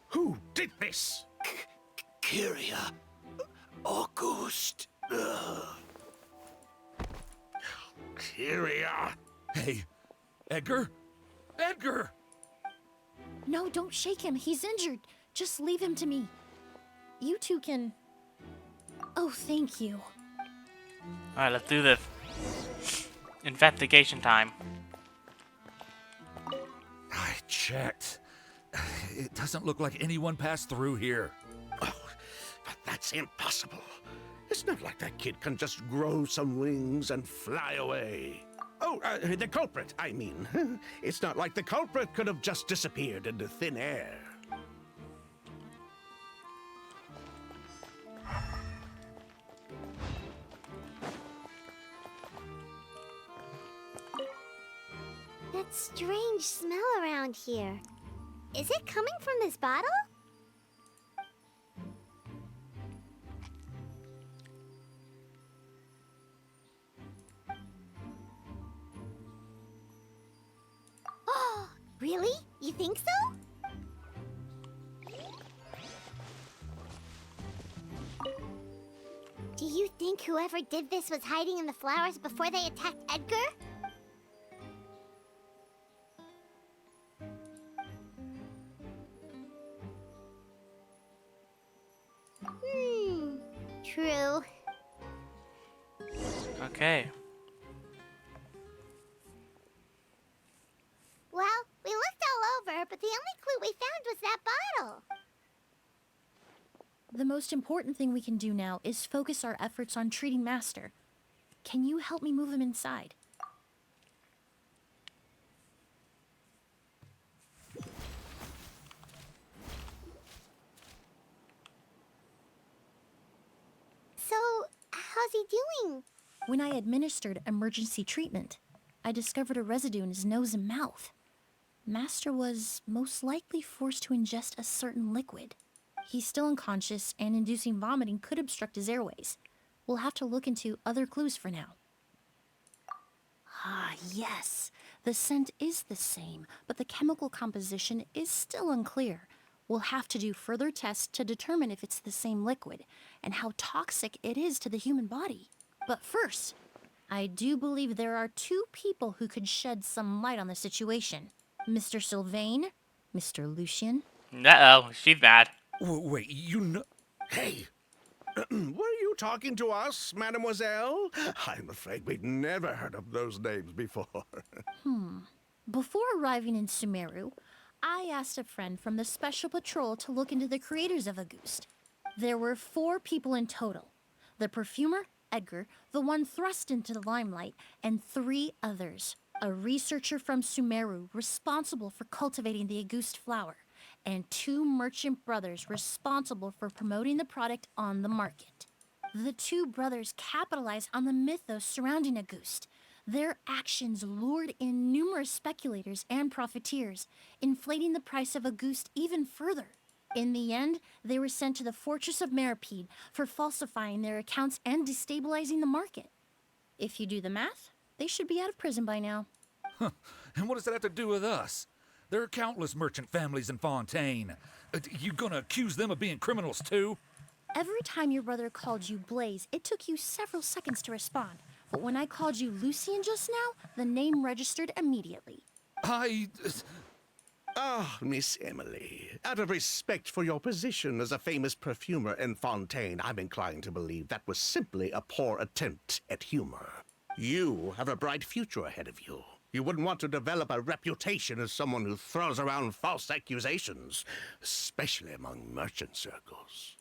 Who did this? Kyria, August. Here we are. Hey, Edgar? Edgar! No, don't shake him. He's injured. Just leave him to me. You two can... Oh, thank you. Alright, let's do this. Investigation time. I checked. It doesn't look like anyone passed through here. Oh, but that's impossible. It's not like that kid can just grow some wings and fly away. Oh, the culprit, I mean. It's not like the culprit could have just disappeared into thin air. That strange smell around here. Is it coming from this bottle? Oh, really? You think so? Do you think whoever did this was hiding in the flowers before they attacked Edgar? True. Okay. Well, we looked all over, but the only clue we found was that bottle. The most important thing we can do now is focus our efforts on treating Master. Can you help me move him inside? So, how's he doing? When I administered emergency treatment, I discovered a residue in his nose and mouth. Master was most likely forced to ingest a certain liquid. He's still unconscious, and inducing vomiting could obstruct his airways. We'll have to look into other clues for now. Ah, yes. The scent is the same, but the chemical composition is still unclear. We'll have to do further tests to determine if it's the same liquid, and how toxic it is to the human body. But first, I do believe there are two people who could shed some light on the situation. Mr. Sylvain, Mr. Lucien. Uh-oh, she's mad. Wait, you know... Hey! Were you talking to us, mademoiselle? I'm afraid we'd never heard of those names before. Before arriving in Sumeru, I asked a friend from the Special Patrol to look into the creators of Auguste. There were 4 people in total. The perfumer, Edgar, the one thrust into the limelight, and 3 others. A researcher from Sumeru responsible for cultivating the Auguste flower, and 2 merchant brothers responsible for promoting the product on the market. The 2 brothers capitalized on the mythos surrounding Auguste. Their actions lured in numerous speculators and profiteers, inflating the price of Auguste even further. In the end, they were sent to the Fortress of Meripede for falsifying their accounts and destabilizing the market. If you do the math, they should be out of prison by now. Huh. And what does that have to do with us? There are countless merchant families in Fontaine. You gonna accuse them of being criminals too? Every time your brother called you Blaze, it took you several seconds to respond. But when I called you Lucien just now, the name registered immediately. Ah, Miss Emily, out of respect for your position as a famous perfumer in Fontaine, I'm inclined to believe that was simply a poor attempt at humor. You have a bright future ahead of you. You wouldn't want to develop a reputation as someone who throws around false accusations, especially among merchant circles.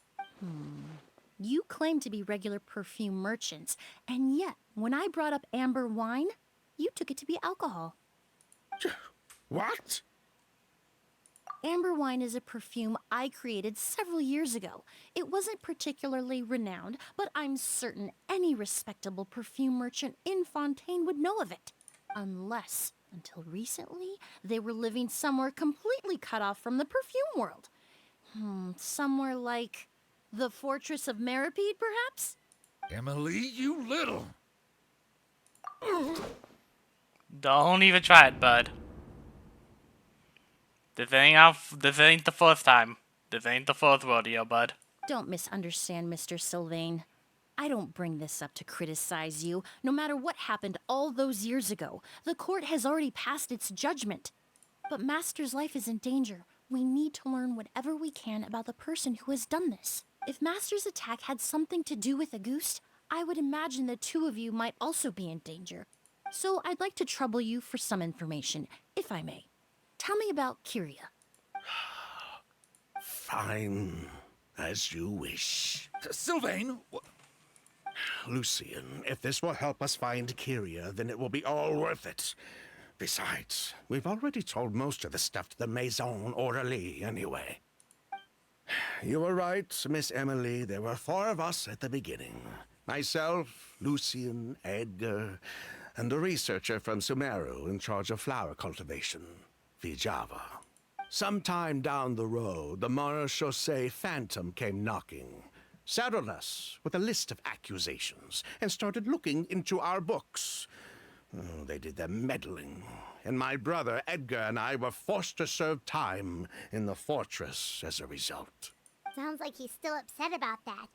You claim to be regular perfume merchants, and yet, when I brought up amber wine, you took it to be alcohol. What? Amber wine is a perfume I created several years ago. It wasn't particularly renowned, but I'm certain any respectable perfume merchant in Fontaine would know of it. Unless, until recently, they were living somewhere completely cut off from the perfume world. Somewhere like the Fortress of Meripede, perhaps? Emily, you little... Don't even try it, bud. This ain't the first time. This ain't the first rodeo, bud. Don't misunderstand, Mr. Sylvain. I don't bring this up to criticize you. No matter what happened all those years ago, the court has already passed its judgment. But Master's life is in danger. We need to learn whatever we can about the person who has done this. If Master's attack had something to do with Auguste, I would imagine the two of you might also be in danger. So I'd like to trouble you for some information, if I may. Tell me about Kyria. Fine. As you wish. Sylvain! Lucian, if this will help us find Kyria, then it will be all worth it. Besides, we've already told most of the stuff to the Maison Orderly anyway. You were right, Miss Emily. There were 4 of us at the beginning. Myself, Lucian, Edgar, and a researcher from Sumeru in charge of flower cultivation, Vijava. Sometime down the road, the Marechaussee Phantom came knocking, saddled us with a list of accusations, and started looking into our books. Oh, they did their meddling, and my brother Edgar and I were forced to serve time in the fortress as a result. Sounds like he's still upset about that.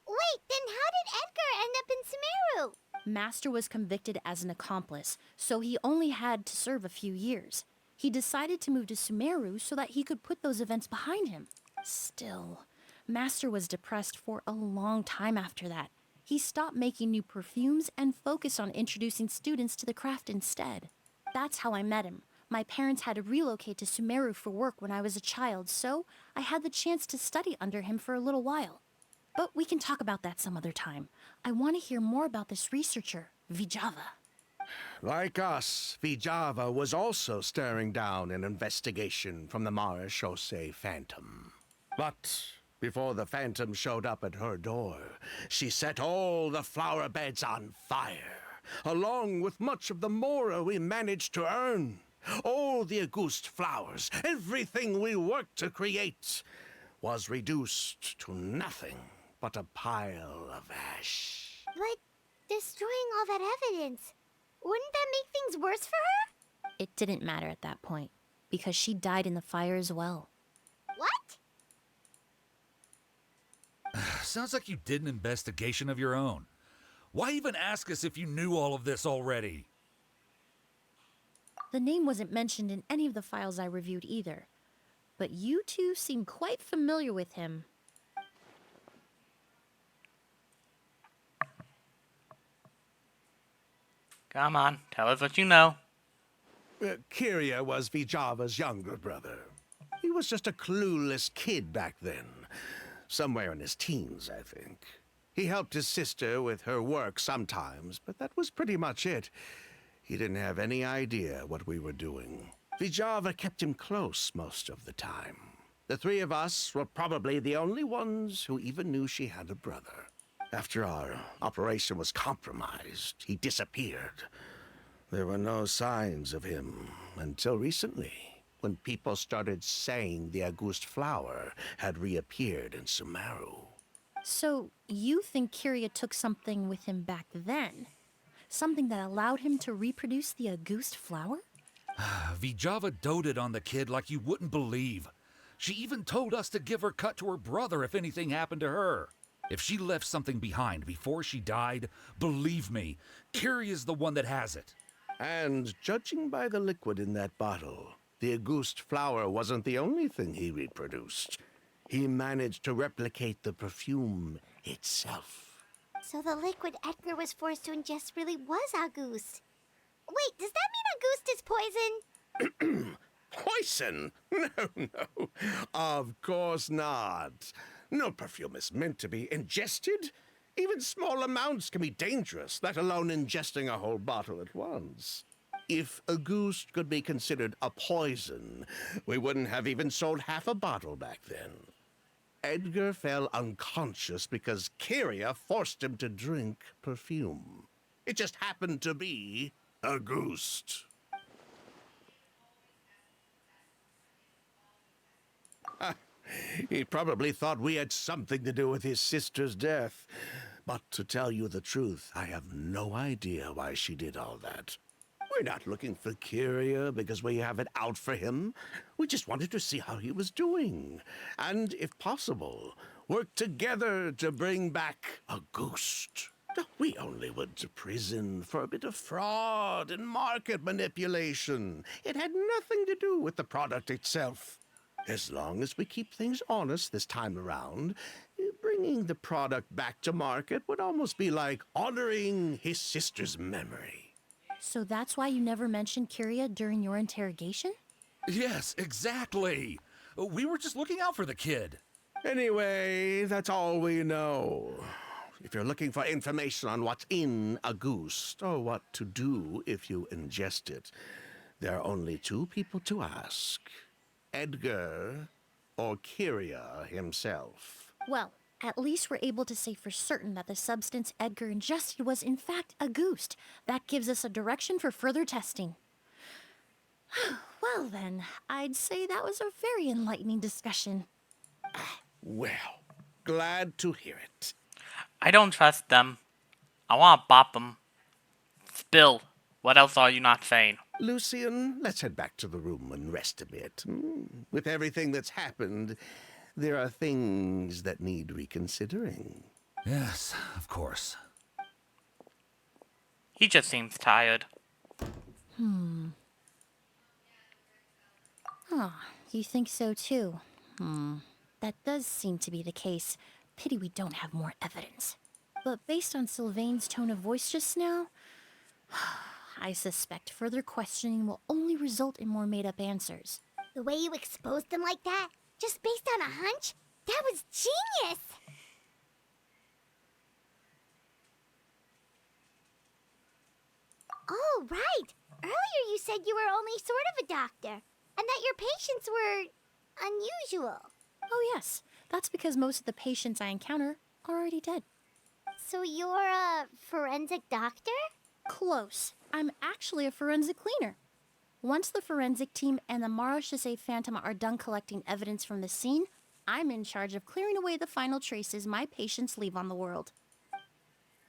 Wait, then how did Edgar end up in Sumeru? Master was convicted as an accomplice, so he only had to serve a few years. He decided to move to Sumeru so that he could put those events behind him. Still, Master was depressed for a long time after that. He stopped making new perfumes and focused on introducing students to the craft instead. That's how I met him. My parents had to relocate to Sumeru for work when I was a child, so I had the chance to study under him for a little while. But we can talk about that some other time. I want to hear more about this researcher, Vijava. Like us, Vijava was also staring down an investigation from the Marechaussee Phantom. But before the Phantom showed up at her door, she set all the flower beds on fire, along with much of the mora we managed to earn. All the Auguste flowers, everything we worked to create, was reduced to nothing but a pile of ash. But destroying all that evidence, wouldn't that make things worse for her? It didn't matter at that point, because she died in the fire as well. What? Sounds like you did an investigation of your own. Why even ask us if you knew all of this already? The name wasn't mentioned in any of the files I reviewed either, but you two seem quite familiar with him. Come on, tell us what you know. Kyria was Vijava's younger brother. He was just a clueless kid back then. Somewhere in his teens, I think. He helped his sister with her work sometimes, but that was pretty much it. He didn't have any idea what we were doing. Vijava kept him close most of the time. The 3 of us were probably the only ones who even knew she had a brother. After our operation was compromised, he disappeared. There were no signs of him until recently, when people started saying the Auguste flower had reappeared in Sumeru. So, you think Kyria took something with him back then? Something that allowed him to reproduce the Auguste flower? Vijava doted on the kid like you wouldn't believe. She even told us to give her cut to her brother if anything happened to her. If she left something behind before she died, believe me, Kyria's the one that has it. And judging by the liquid in that bottle, the Auguste flower wasn't the only thing he reproduced. He managed to replicate the perfume itself. So the liquid Edgar was forced to ingest really was Auguste. Wait, does that mean Auguste is poison? Poison? No. Of course not. No perfume is meant to be ingested. Even small amounts can be dangerous, let alone ingesting a whole bottle at once. If Auguste could be considered a poison, we wouldn't have even sold half a bottle back then. Edgar fell unconscious because Kyria forced him to drink perfume. It just happened to be Auguste. He probably thought we had something to do with his sister's death. But to tell you the truth, I have no idea why she did all that. We're not looking for Kyria because we have it out for him. We just wanted to see how he was doing. And if possible, work together to bring back a ghost. We only went to prison for a bit of fraud and market manipulation. It had nothing to do with the product itself. As long as we keep things honest this time around, bringing the product back to market would almost be like honoring his sister's memory. So that's why you never mentioned Kyria during your interrogation? Yes, exactly. We were just looking out for the kid. Anyway, that's all we know. If you're looking for information on what's in a goose, or what to do if you ingest it, there are only two people to ask. Edgar or Kyria himself. Well, at least we're able to say for certain that the substance Edgar ingested was in fact a goose. That gives us a direction for further testing. Well then, I'd say that was a very enlightening discussion. Well, glad to hear it. I don't trust them. I want to bop them. Spill. What else are you not saying? Lucian, let's head back to the room and rest a bit. With everything that's happened, there are things that need reconsidering. Yes, of course. He just seems tired. Oh, you think so too? That does seem to be the case. Pity we don't have more evidence. But based on Sylvain's tone of voice just now, I suspect further questioning will only result in more made-up answers. The way you exposed them like that, just based on a hunch, that was genius! Oh, right! Earlier you said you were only sort of a doctor, and that your patients were unusual. Oh yes, that's because most of the patients I encounter are already dead. So you're a forensic doctor? Close. I'm actually a forensic cleaner. Once the forensic team and the Marachese Phantom are done collecting evidence from the scene, I'm in charge of clearing away the final traces my patients leave on the world.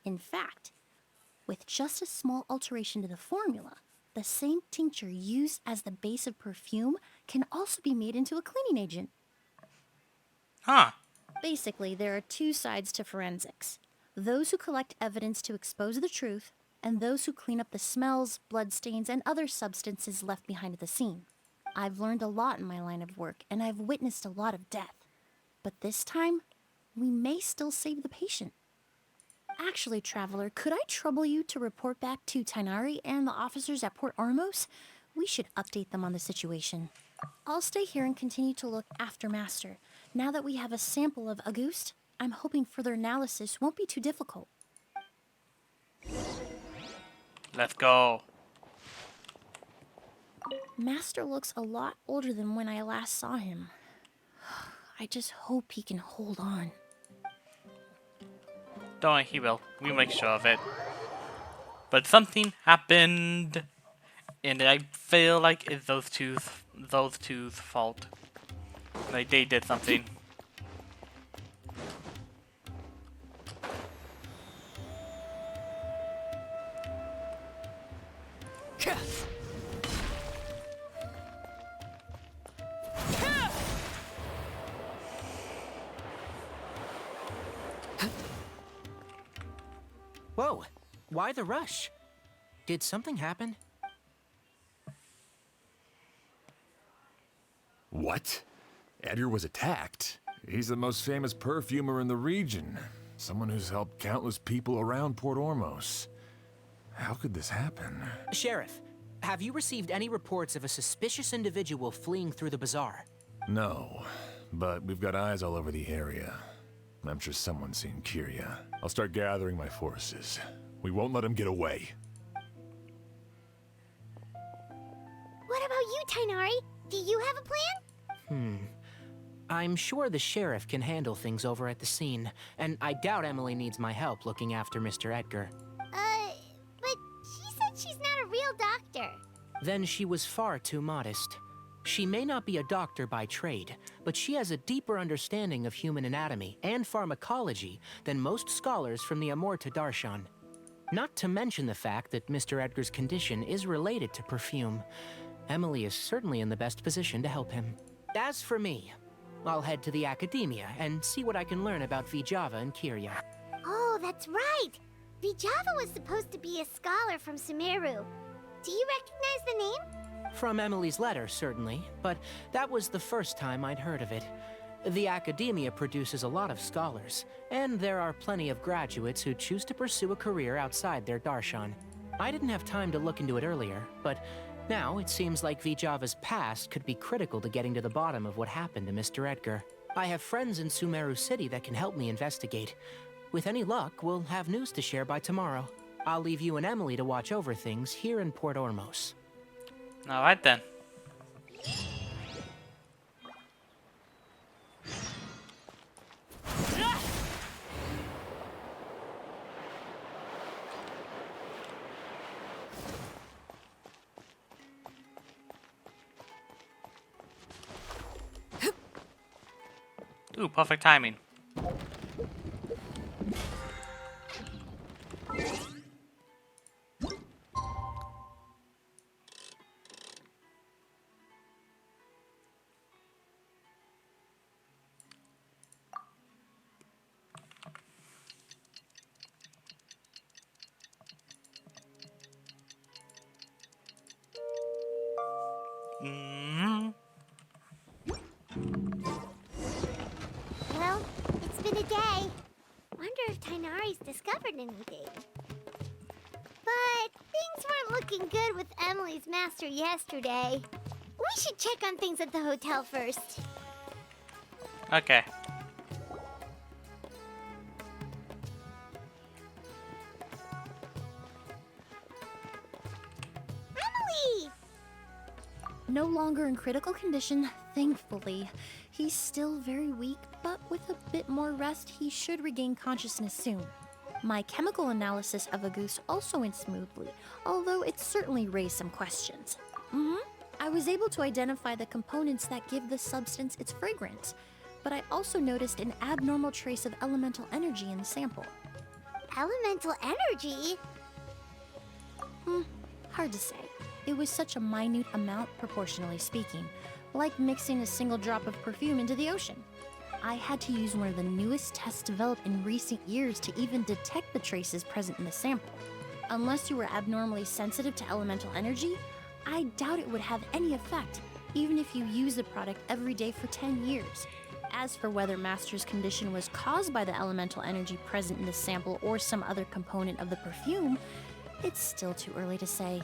In fact, with just a small alteration to the formula, the same tincture used as the base of perfume can also be made into a cleaning agent. Huh. Basically, there are two sides to forensics. Those who collect evidence to expose the truth, and those who clean up the smells, bloodstains, and other substances left behind at the scene. I've learned a lot in my line of work, and I've witnessed a lot of death. But this time, we may still save the patient. Actually, Traveler, could I trouble you to report back to Tainari and the officers at Port Ormos? We should update them on the situation. I'll stay here and continue to look after Master. Now that we have a sample of Auguste, I'm hoping further analysis won't be too difficult. Let's go. Master looks a lot older than when I last saw him. I just hope he can hold on. Don't worry, he will. We'll make sure of it. But something happened, and I feel like it's those two's fault. Like they did something. Whoa, why the rush? Did something happen? What? Edgar was attacked? He's the most famous perfumer in the region. Someone who's helped countless people around Port Ormos. How could this happen? Sheriff, have you received any reports of a suspicious individual fleeing through the bazaar? No, but we've got eyes all over the area. I'm sure someone's seen Kyria. I'll start gathering my forces. We won't let him get away. What about you, Tainari? Do you have a plan? I'm sure the sheriff can handle things over at the scene, and I doubt Emily needs my help looking after Mr. Edgar. But she said she's not a real doctor. Then she was far too modest. She may not be a doctor by trade, but she has a deeper understanding of human anatomy and pharmacology than most scholars from the Amorta Darshan. Not to mention the fact that Mr. Edgar's condition is related to perfume. Emily is certainly in the best position to help him. As for me, I'll head to the academia and see what I can learn about Vijava and Kirya. Oh, that's right! Vijava was supposed to be a scholar from Sumeru. Do you recognize the name? From Emily's letter, certainly, but that was the first time I'd heard of it. The academia produces a lot of scholars, and there are plenty of graduates who choose to pursue a career outside their darshan. I didn't have time to look into it earlier, but now it seems like Vijava's past could be critical to getting to the bottom of what happened to Mr. Edgar. I have friends in Sumeru City that can help me investigate. With any luck, we'll have news to share by tomorrow. I'll leave you and Emily to watch over things here in Port Ormos. Alright then. Ooh, perfect timing. Well, it's been a day. Wonder if Tainari's discovered anything. But things weren't looking good with Emily's master yesterday. We should check on things at the hotel first. Okay. Emily! No longer in critical condition, thankfully. He's still very weak, but with a bit more rest, he should regain consciousness soon. My chemical analysis of a goose also went smoothly, although it certainly raised some questions. I was able to identify the components that give the substance its fragrance, but I also noticed an abnormal trace of elemental energy in the sample. Elemental energy? Hard to say. It was such a minute amount, proportionally speaking, like mixing a single drop of perfume into the ocean. I had to use one of the newest tests developed in recent years to even detect the traces present in the sample. Unless you were abnormally sensitive to elemental energy, I doubt it would have any effect, even if you use the product every day for 10 years. As for whether Master's condition was caused by the elemental energy present in the sample or some other component of the perfume, it's still too early to say.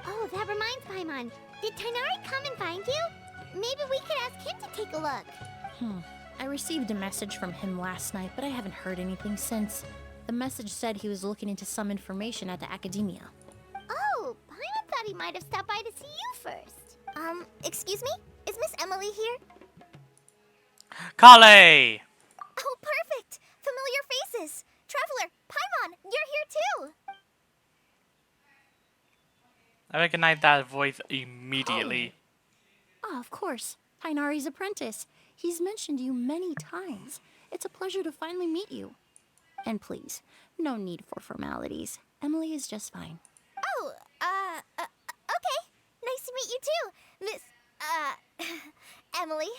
Oh, that reminds Paimon. Did Tainari come and find you? Maybe we could ask him to take a look. I received a message from him last night, but I haven't heard anything since. The message said he was looking into some information at the academia. Oh, Paimon thought he might have stopped by to see you first. Excuse me? Is Miss Emily here? Kale! Oh, perfect! Familiar faces! Traveler, Paimon, you're here too! I recognize that voice immediately. Oh, of course. Tainari's apprentice. He's mentioned you many times. It's a pleasure to finally meet you. And please, no need for formalities. Emily is just fine. Oh, okay. Nice to meet you too, Miss, Emily.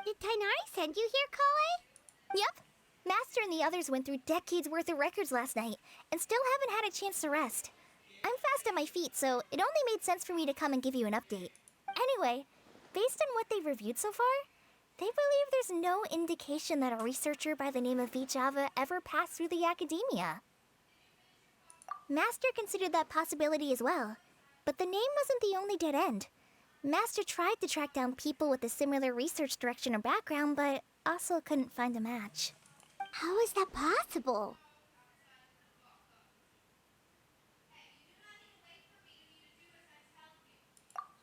Did Tainari send you here, Kale? Yep. Master and the others went through decades worth of records last night, and still haven't had a chance to rest. I'm fast on my feet, so it only made sense for me to come and give you an update. Anyway, based on what they've reviewed so far, they believe there's no indication that a researcher by the name of Vijava ever passed through the academia. Master considered that possibility as well, but the name wasn't the only dead end. Master tried to track down people with a similar research direction or background, but also couldn't find a match. How is that possible?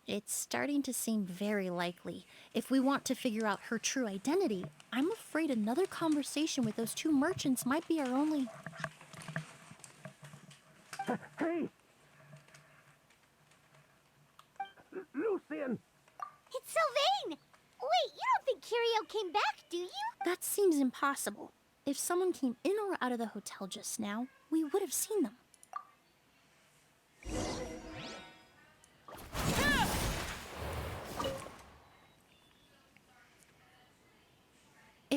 It's starting to seem very likely. If we want to figure out her true identity, I'm afraid another conversation with those two merchants might be our only... Hey! Lucian! It's Sylvain! Wait, you don't think Kirio came back, do you? That seems impossible. If someone came in or out of the hotel just now, we would have seen them.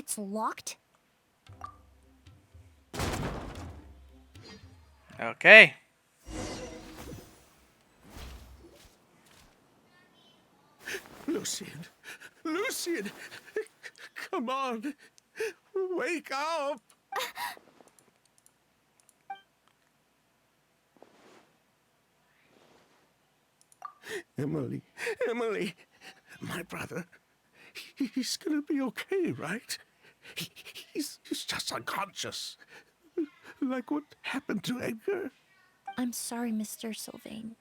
It's locked? Okay. Lucian! Lucian! Come on! Wake up! Emily, Emily! My brother, he's gonna be okay, right? He's just unconscious. Like what happened to Edgar? I'm sorry, Mr. Sylvain,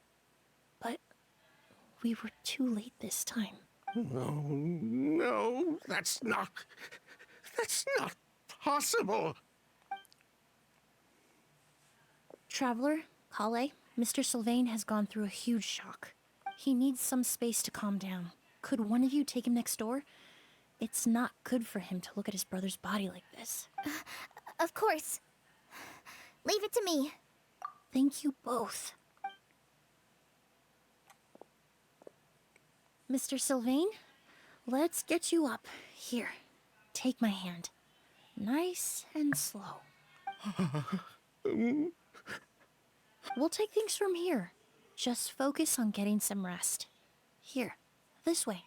but we were too late this time. No, no, that's not possible. Traveler, Kale, Mr. Sylvain has gone through a huge shock. He needs some space to calm down. Could one of you take him next door? It's not good for him to look at his brother's body like this. Of course. Leave it to me. Thank you both. Mr. Sylvain, let's get you up. Here, take my hand. Nice and slow. We'll take things from here. Just focus on getting some rest. Here, this way.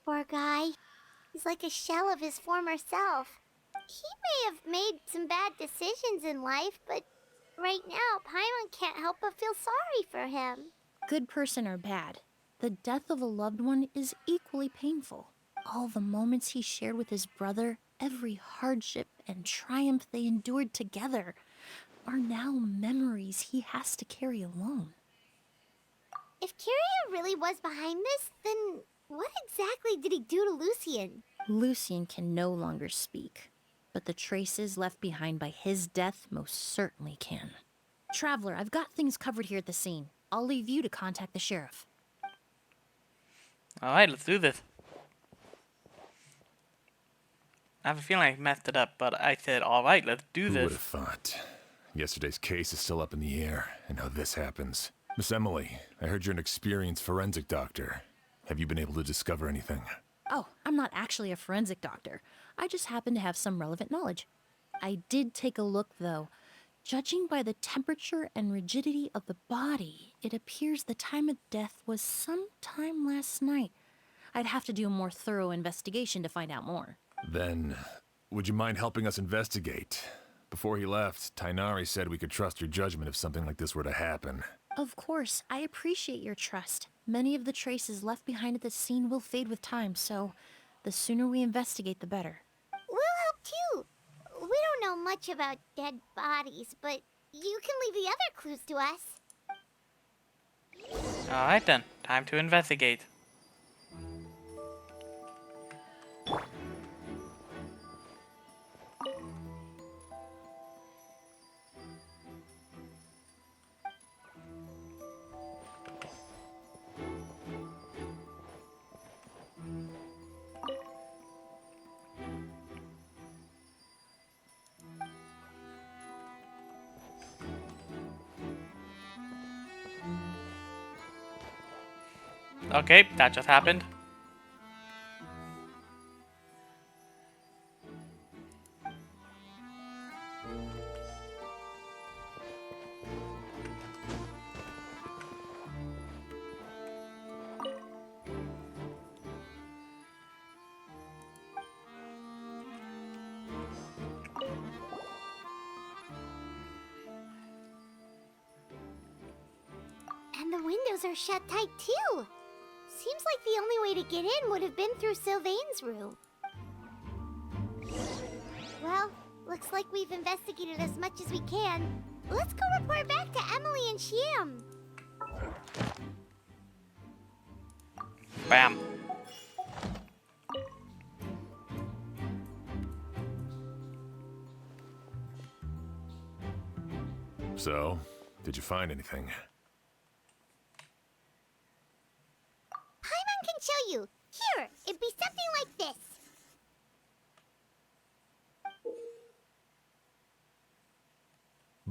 Poor guy. He's like a shell of his former self. He may have made some bad decisions in life, but right now, Paimon can't help but feel sorry for him. Good person or bad, the death of a loved one is equally painful. All the moments he shared with his brother, every hardship and triumph they endured together, are now memories he has to carry alone. If Kiria really was behind this, then what exactly did he do to Lucian? Lucian can no longer speak, but the traces left behind by his death most certainly can. Traveler, I've got things covered here at the scene. I'll leave you to contact the sheriff. Alright, let's do this. I have a feeling I messed it up, but I said, alright, let's do Who this. would have thought? Yesterday's case is still up in the air, and now this happens. Miss Emily, I heard you're an experienced forensic doctor. Have you been able to discover anything? Oh, I'm not actually a forensic doctor. I just happen to have some relevant knowledge. I did take a look, though. Judging by the temperature and rigidity of the body, it appears the time of death was sometime last night. I'd have to do a more thorough investigation to find out more. Then, would you mind helping us investigate? Before he left, Tainari said we could trust your judgment if something like this were to happen. Of course, I appreciate your trust. Many of the traces left behind at the scene will fade with time, so the sooner we investigate, the better. We'll help too. We don't know much about dead bodies, but you can leave the other clues to us. Alright then, time to investigate. Okay, that just happened. And the windows are shut tight too. Seems like the only way to get in would have been through Sylvain's room. Well, looks like we've investigated as much as we can. Let's go report back to Emily and Shiam. Bam. So, did you find anything? Paimon can show you. Here, it'd be something like this.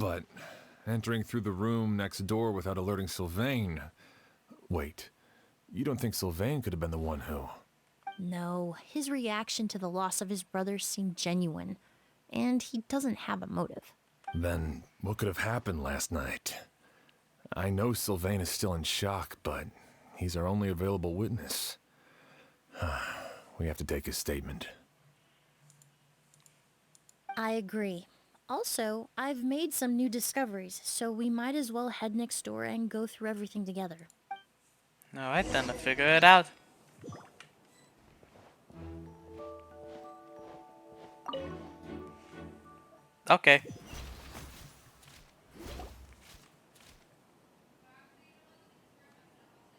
but entering through the room next door without alerting Sylvain... Wait, you don't think Sylvain could have been the one who... No, his reaction to the loss of his brother seemed genuine, and he doesn't have a motive. Then what could have happened last night? I know Sylvain is still in shock, but he's our only available witness. We have to take his statement. I agree. Also, I've made some new discoveries, so we might as well head next door and go through everything together. Alright then, let's figure it out. Okay.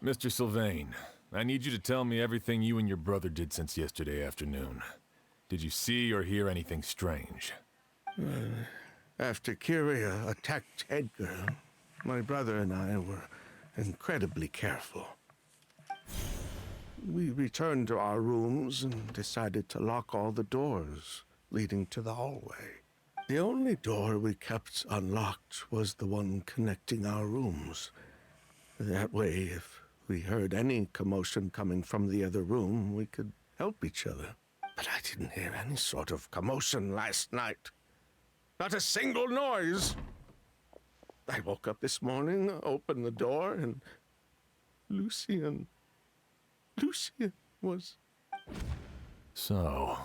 Mr. Sylvain, I need you to tell me everything you and your brother did since yesterday afternoon. Did you see or hear anything strange? After Kyria attacked Edgar, my brother and I were incredibly careful. We returned to our rooms and decided to lock all the doors leading to the hallway. The only door we kept unlocked was the one connecting our rooms. That way, if we heard any commotion coming from the other room, we could help each other. But I didn't hear any sort of commotion last night. Not a single noise. I woke up this morning, opened the door, and Lucian was... So,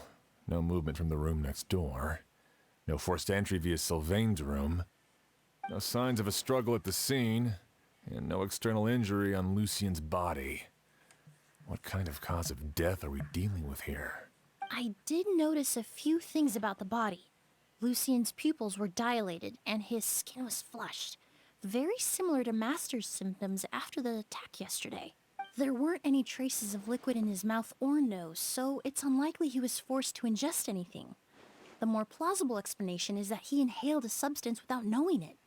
no movement from the room next door. No forced entry via Sylvain's room. No signs of a struggle at the scene. And no external injury on Lucian's body. What kind of cause of death are we dealing with here? I did notice a few things about the body. Lucian's pupils were dilated, and his skin was flushed. Very similar to Master's symptoms after the attack yesterday. There weren't any traces of liquid in his mouth or nose, so it's unlikely he was forced to ingest anything. The more plausible explanation is that he inhaled a substance without knowing it,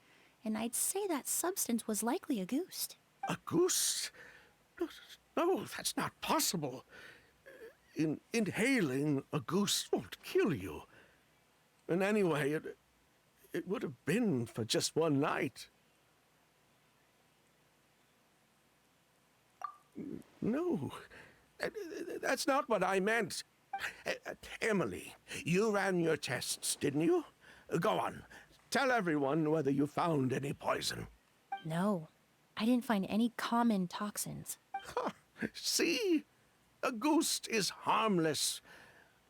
and I'd say that substance was likely a goose. A goose? No, that's not possible. Inhaling a goose won't kill you. And anyway, it would have been for just one night. No, that's not what I meant. Emily, you ran your tests, didn't you? Go on. Tell everyone whether you found any poison. No, I didn't find any common toxins. See? A goose is harmless.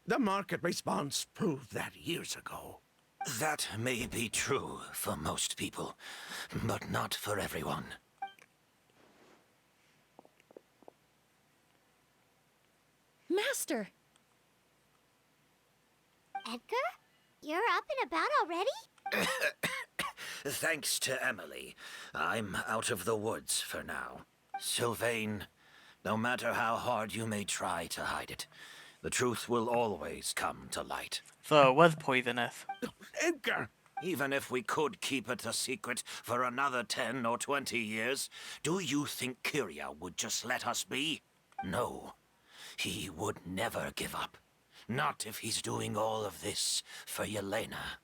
The market response proved that years ago. That may be true for most people, but not for everyone. Master! Edgar? You're up and about already? Thanks to Emily, I'm out of the woods for now. Sylvain, no matter how hard you may try to hide it, the truth will always come to light. So it was poisonous. Edgar! Even if we could keep it a secret for another 10 or 20 years, do you think Kyria would just let us be? No. He would never give up. Not if he's doing all of this for Yelena.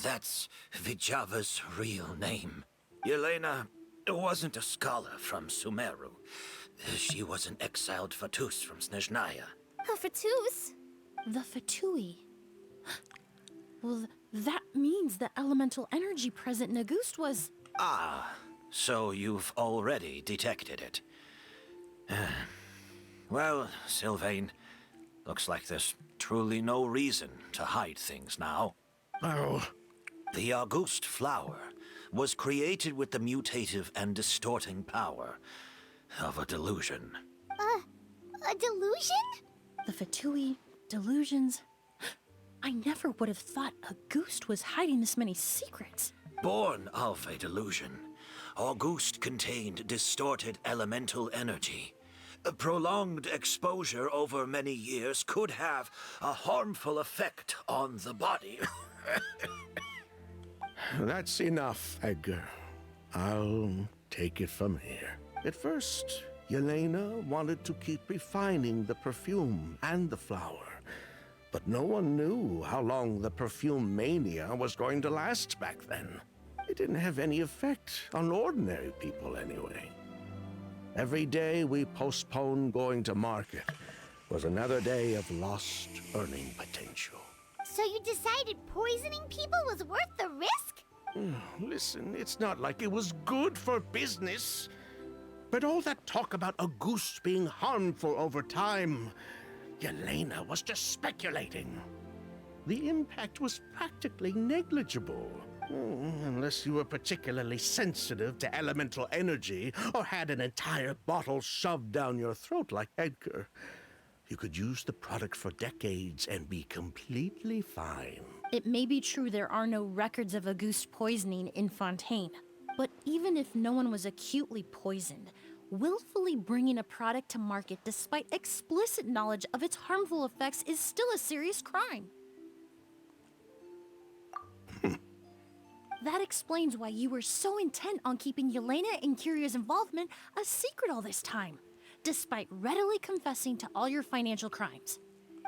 That's Vijava's real name. Yelena wasn't a scholar from Sumeru. She was an exiled Fatus from Snezhnaya. A Fatus? The Fatui. Well, that means the elemental energy present in Auguste was... Ah, so you've already detected it. Well, Sylvain, looks like there's truly no reason to hide things now. Oh. The Auguste flower was created with the mutative and distorting power of a delusion. A delusion? The Fatui, delusions... I never would have thought Auguste was hiding this many secrets. Born of a delusion, Auguste contained distorted elemental energy. A prolonged exposure over many years could have a harmful effect on the body. That's enough, Edgar. I'll take it from here. At first, Yelena wanted to keep refining the perfume and the flower. But no one knew how long the perfume mania was going to last back then. It didn't have any effect on ordinary people anyway. Every day we postponed going to market was another day of lost earning potential. So you decided poisoning people was worth the risk? Listen, it's not like it was good for business. But all that talk about a goose being harmful over time, Yelena was just speculating. The impact was practically negligible. Unless you were particularly sensitive to elemental energy or had an entire bottle shoved down your throat like Edgar. You could use the product for decades and be completely fine. It may be true there are no records of Auguste poisoning in Fontaine, but even if no one was acutely poisoned, willfully bringing a product to market despite explicit knowledge of its harmful effects is still a serious crime. That explains why you were so intent on keeping Yelena and Kyria's involvement a secret all this time, despite readily confessing to all your financial crimes.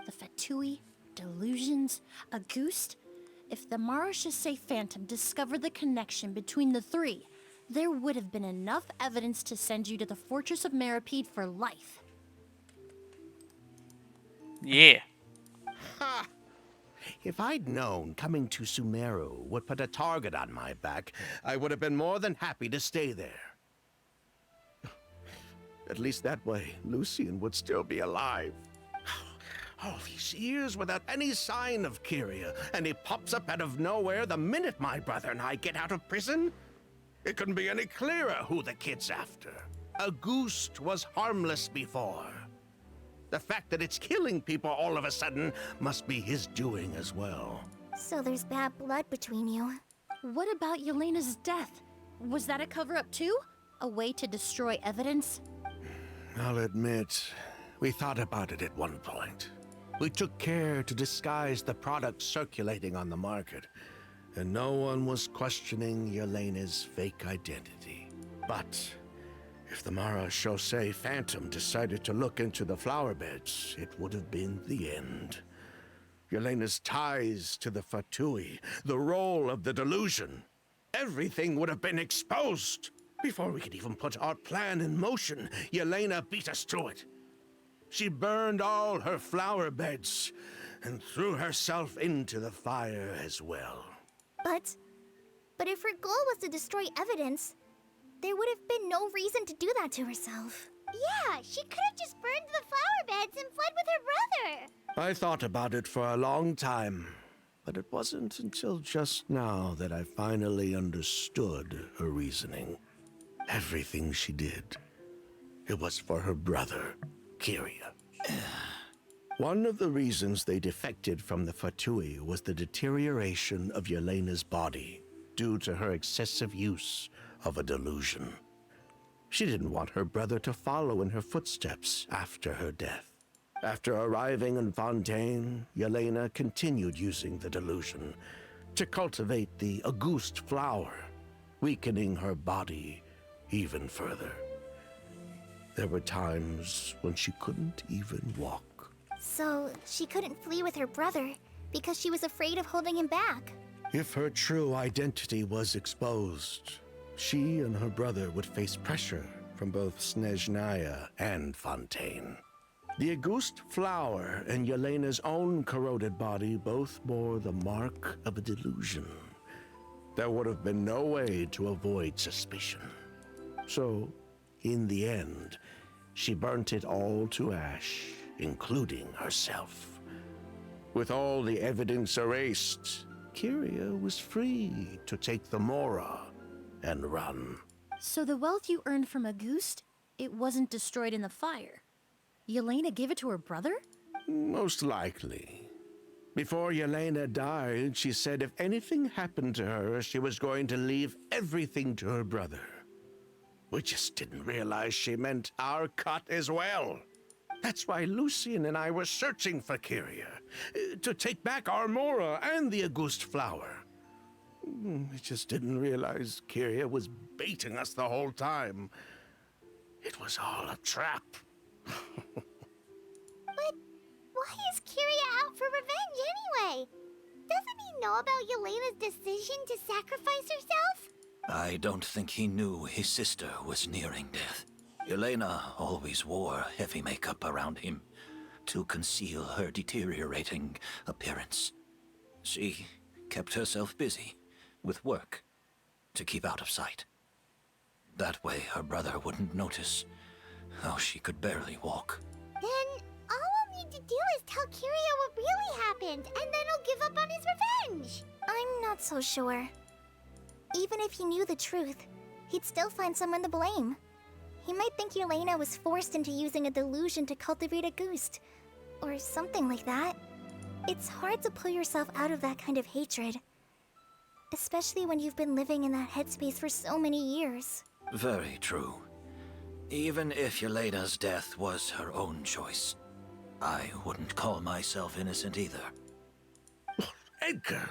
The Fatui, delusions, Auguste. If the Marechaussee Phantom discovered the connection between the three, there would have been enough evidence to send you to the Fortress of Meripede for life. Yeah. Ha! If I'd known coming to Sumeru would put a target on my back, I would have been more than happy to stay there. At least that way, Lucian would still be alive. All these years without any sign of Kyria, and he pops up out of nowhere the minute my brother and I get out of prison? It couldn't be any clearer who the kid's after. Auguste was harmless before. The fact that it's killing people all of a sudden must be his doing as well. So there's bad blood between you. What about Yelena's death? Was that a cover-up too? A way to destroy evidence? I'll admit, we thought about it at one point. We took care to disguise the product circulating on the market, and no one was questioning Yelena's fake identity. But if the Marechaussee Phantom decided to look into the flower beds, it would have been the end. Yelena's ties to the Fatui, the role of the delusion, everything would have been exposed. Before we could even put our plan in motion, Yelena beat us to it. She burned all her flower beds and threw herself into the fire as well. But if her goal was to destroy evidence, there would have been no reason to do that to herself. Yeah, she could have just burned the flower beds and fled with her brother. I thought about it for a long time, but it wasn't until just now that I finally understood her reasoning. Everything she did, it was for her brother, Kyria. One of the reasons they defected from the Fatui was the deterioration of Yelena's body due to her excessive use of a delusion. She didn't want her brother to follow in her footsteps after her death. After arriving in Fontaine, Yelena continued using the delusion to cultivate the Auguste flower, weakening her body even further. There were times when she couldn't even walk. So she couldn't flee with her brother because she was afraid of holding him back. If her true identity was exposed, she and her brother would face pressure from both Snezhnaya and Fontaine. The Auguste flower and Yelena's own corroded body both bore the mark of a delusion. There would have been no way to avoid suspicion. So, in the end, she burnt it all to ash, including herself. With all the evidence erased, Kyria was free to take the Mora and run. So the wealth you earned from Auguste, it wasn't destroyed in the fire. Yelena gave it to her brother? Most likely. Before Yelena died, she said if anything happened to her, she was going to leave everything to her brother. We just didn't realize she meant our cut as well. That's why Lucian and I were searching for Kyria, to take back our Mora and the Auguste flower. We just didn't realize Kyria was baiting us the whole time. It was all a trap. But why is Kyria out for revenge anyway? Doesn't he know about Yelena's decision to sacrifice herself? I don't think he knew his sister was nearing death. Yelena always wore heavy makeup around him to conceal her deteriorating appearance. She kept herself busy with work to keep out of sight. That way her brother wouldn't notice how she could barely walk. Then all we'll need to do is tell Kiria what really happened, and then he'll give up on his revenge. I'm not so sure. Even if he knew the truth, he'd still find someone to blame. He might think Yelena was forced into using a delusion to cultivate a ghost, or something like that. It's hard to pull yourself out of that kind of hatred, especially when you've been living in that headspace for so many years. Very true. Even if Yelena's death was her own choice, I wouldn't call myself innocent either. Edgar,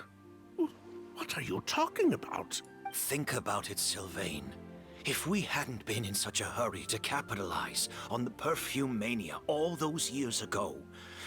what are you talking about? Think about it, Sylvain. If we hadn't been in such a hurry to capitalize on the perfume mania all those years ago,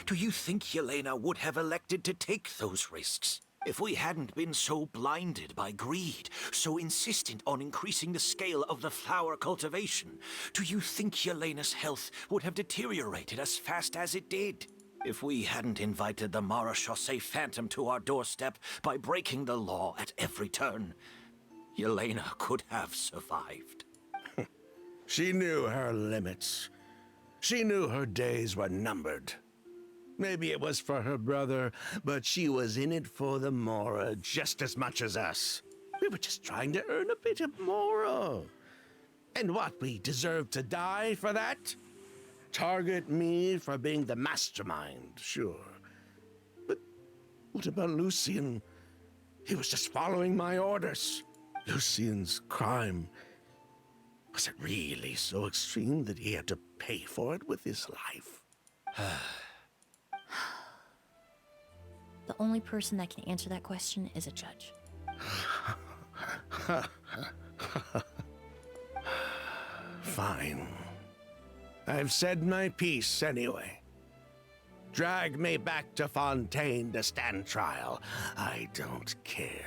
do you think Yelena would have elected to take those risks? If we hadn't been so blinded by greed, so insistent on increasing the scale of the flower cultivation, do you think Yelena's health would have deteriorated as fast as it did? If we hadn't invited the Marechaussee Phantom to our doorstep by breaking the law at every turn, Yelena could have survived. She knew her limits. She knew her days were numbered. Maybe it was for her brother, but she was in it for the Mora just as much as us. We were just trying to earn a bit of Mora. And what, we deserve to die for that? Target me for being the mastermind, sure. But what about Lucien? He was just following my orders. Lucien's crime, was it really so extreme that he had to pay for it with his life? The only person that can answer that question is a judge. Fine. I've said my piece anyway. Drag me back to Fontaine to stand trial. I don't care.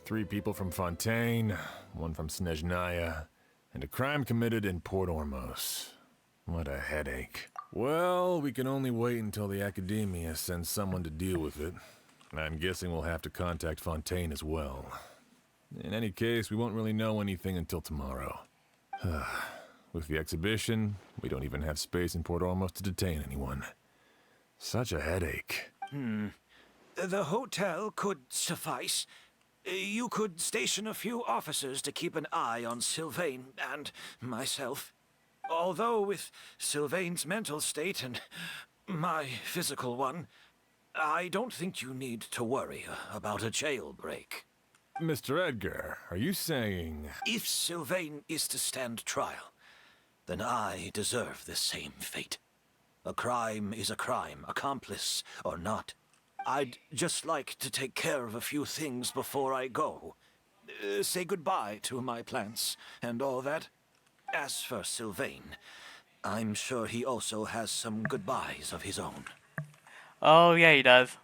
3 people from Fontaine, 1 from Snezhnaya, and a crime committed in Port Ormos. What a headache. Well, we can only wait until the Academia sends someone to deal with it. I'm guessing we'll have to contact Fontaine as well. In any case, we won't really know anything until tomorrow. With the exhibition, we don't even have space in Port Ormos to detain anyone. Such a headache. The hotel could suffice. You could station a few officers to keep an eye on Sylvain and myself. Although with Sylvain's mental state and my physical one, I don't think you need to worry about a jailbreak. Mr. Edgar, are you saying... If Sylvain is to stand trial, then I deserve the same fate. A crime is a crime, accomplice or not. I'd just like to take care of a few things before I go. Say goodbye to my plants and all that. As for Sylvain, I'm sure he also has some goodbyes of his own. Oh, yeah, he does.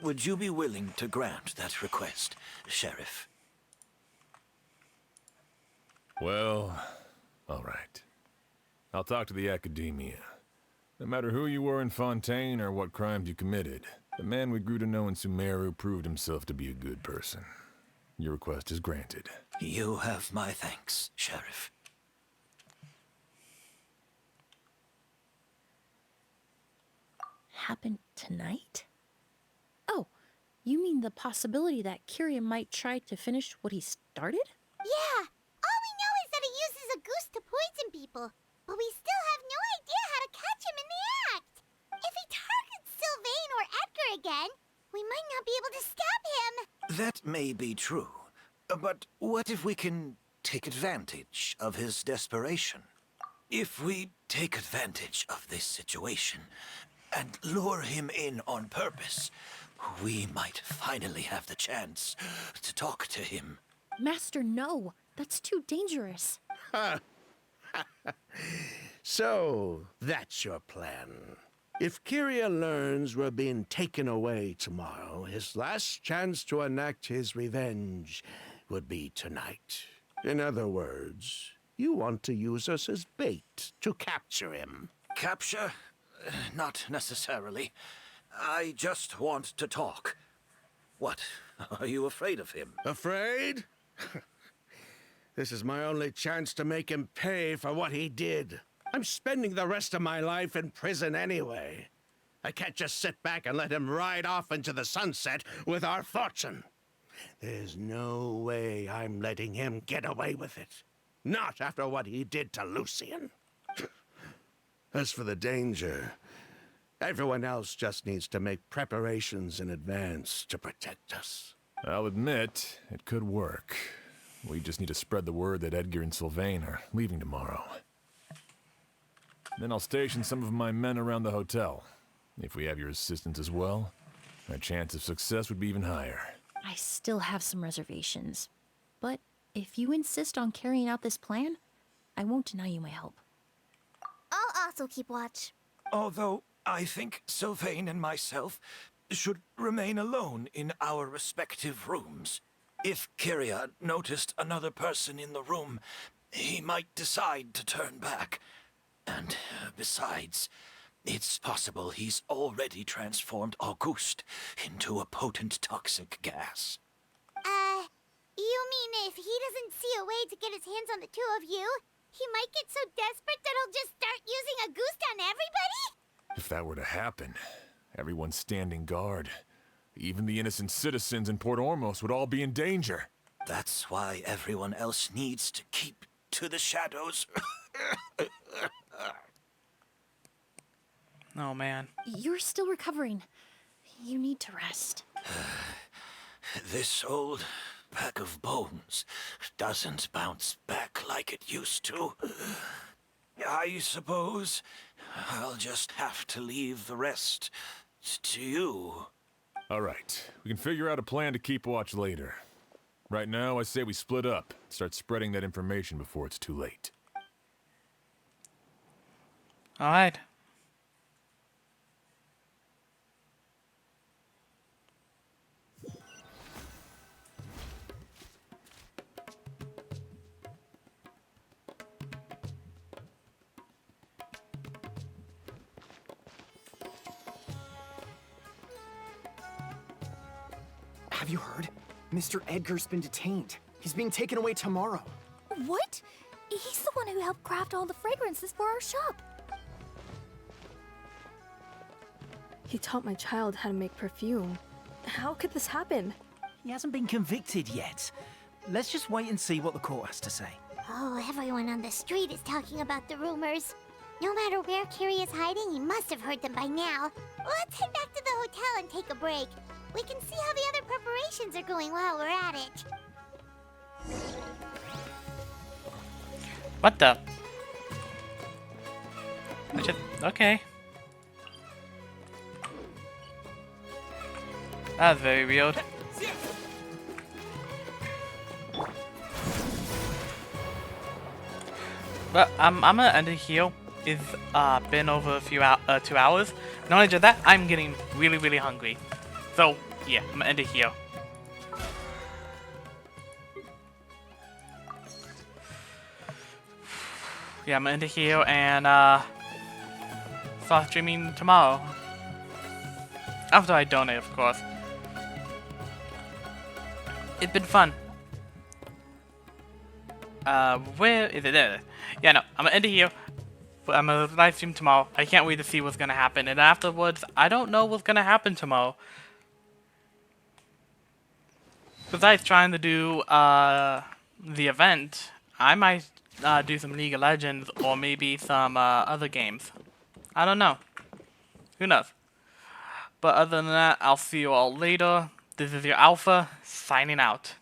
Would you be willing to grant that request, Sheriff? Well, all right. I'll talk to the Academia. No matter who you were in Fontaine or what crimes you committed, the man we grew to know in Sumeru proved himself to be a good person. Your request is granted. You have my thanks, Sheriff. Happened tonight? Oh, you mean the possibility that Kiria might try to finish what he started? Yeah, all we know is that he uses a goose to poison people, but we still have no idea how to catch him in the act. If he targets Sylvain or Edgar again, we might not be able to stop him. That may be true, but what if we can take advantage of his desperation? If we take advantage of this situation and lure him in on purpose, we might finally have the chance to talk to him. Master, no. That's too dangerous. So, that's your plan. If Kyria learns we're being taken away tomorrow, his last chance to enact his revenge would be tonight. In other words, you want to use us as bait to capture him. Capture? Not necessarily. I just want to talk. What? Are you afraid of him? Afraid? This is my only chance to make him pay for what he did. I'm spending the rest of my life in prison anyway. I can't just sit back and let him ride off into the sunset with our fortune. There's no way I'm letting him get away with it. Not after what he did to Lucian. As for the danger, everyone else just needs to make preparations in advance to protect us. I'll admit, it could work. We just need to spread the word that Edgar and Sylvain are leaving tomorrow. Then I'll station some of my men around the hotel. If we have your assistance as well, our chance of success would be even higher. I still have some reservations. But if you insist on carrying out this plan, I won't deny you my help. I'll also keep watch. Although I think Sylvain and myself should remain alone in our respective rooms. If Kyria noticed another person in the room, he might decide to turn back. And besides, it's possible he's already transformed Auguste into a potent toxic gas. You mean if he doesn't see a way to get his hands on the two of you, he might get so desperate that he'll just start using Auguste on everybody? If that were to happen, everyone's standing guard. Even the innocent citizens in Port Ormos would all be in danger. That's why everyone else needs to keep to the shadows. Oh, man. You're still recovering. You need to rest. This old pack of bones doesn't bounce back like it used to. I suppose I'll just have to leave the rest to you. All right, we can figure out a plan to keep watch later. Right now, I say we split up, start spreading that information before it's too late. All right. Have you heard? Mr. Edgar's been detained. He's being taken away tomorrow. What? He's the one who helped craft all the fragrances for our shop. He taught my child how to make perfume. How could this happen? He hasn't been convicted yet. Let's just wait and see what the court has to say. Oh, everyone on the street is talking about the rumors. No matter where Kyria is hiding, he must have heard them by now. Let's head back to the hotel and take a break. We can see how the other preparations are going while we're at it. What the? Okay. That's very weird. But I'm gonna end it here. It's been over a few 2 hours. Not only just that, I'm getting really hungry. So yeah, I'm gonna end it here. Yeah, I'm gonna end it here and start streaming tomorrow. After I donate, of course. It's been fun. Where is it? There. Yeah, no, I'm gonna end it here. But I'm gonna live stream tomorrow. I can't wait to see what's gonna happen. And afterwards, I don't know what's gonna happen tomorrow. Besides trying to do the event, I might do some League of Legends or maybe some other games. I don't know. Who knows? But other than that, I'll see you all later. This is your Alpha, signing out.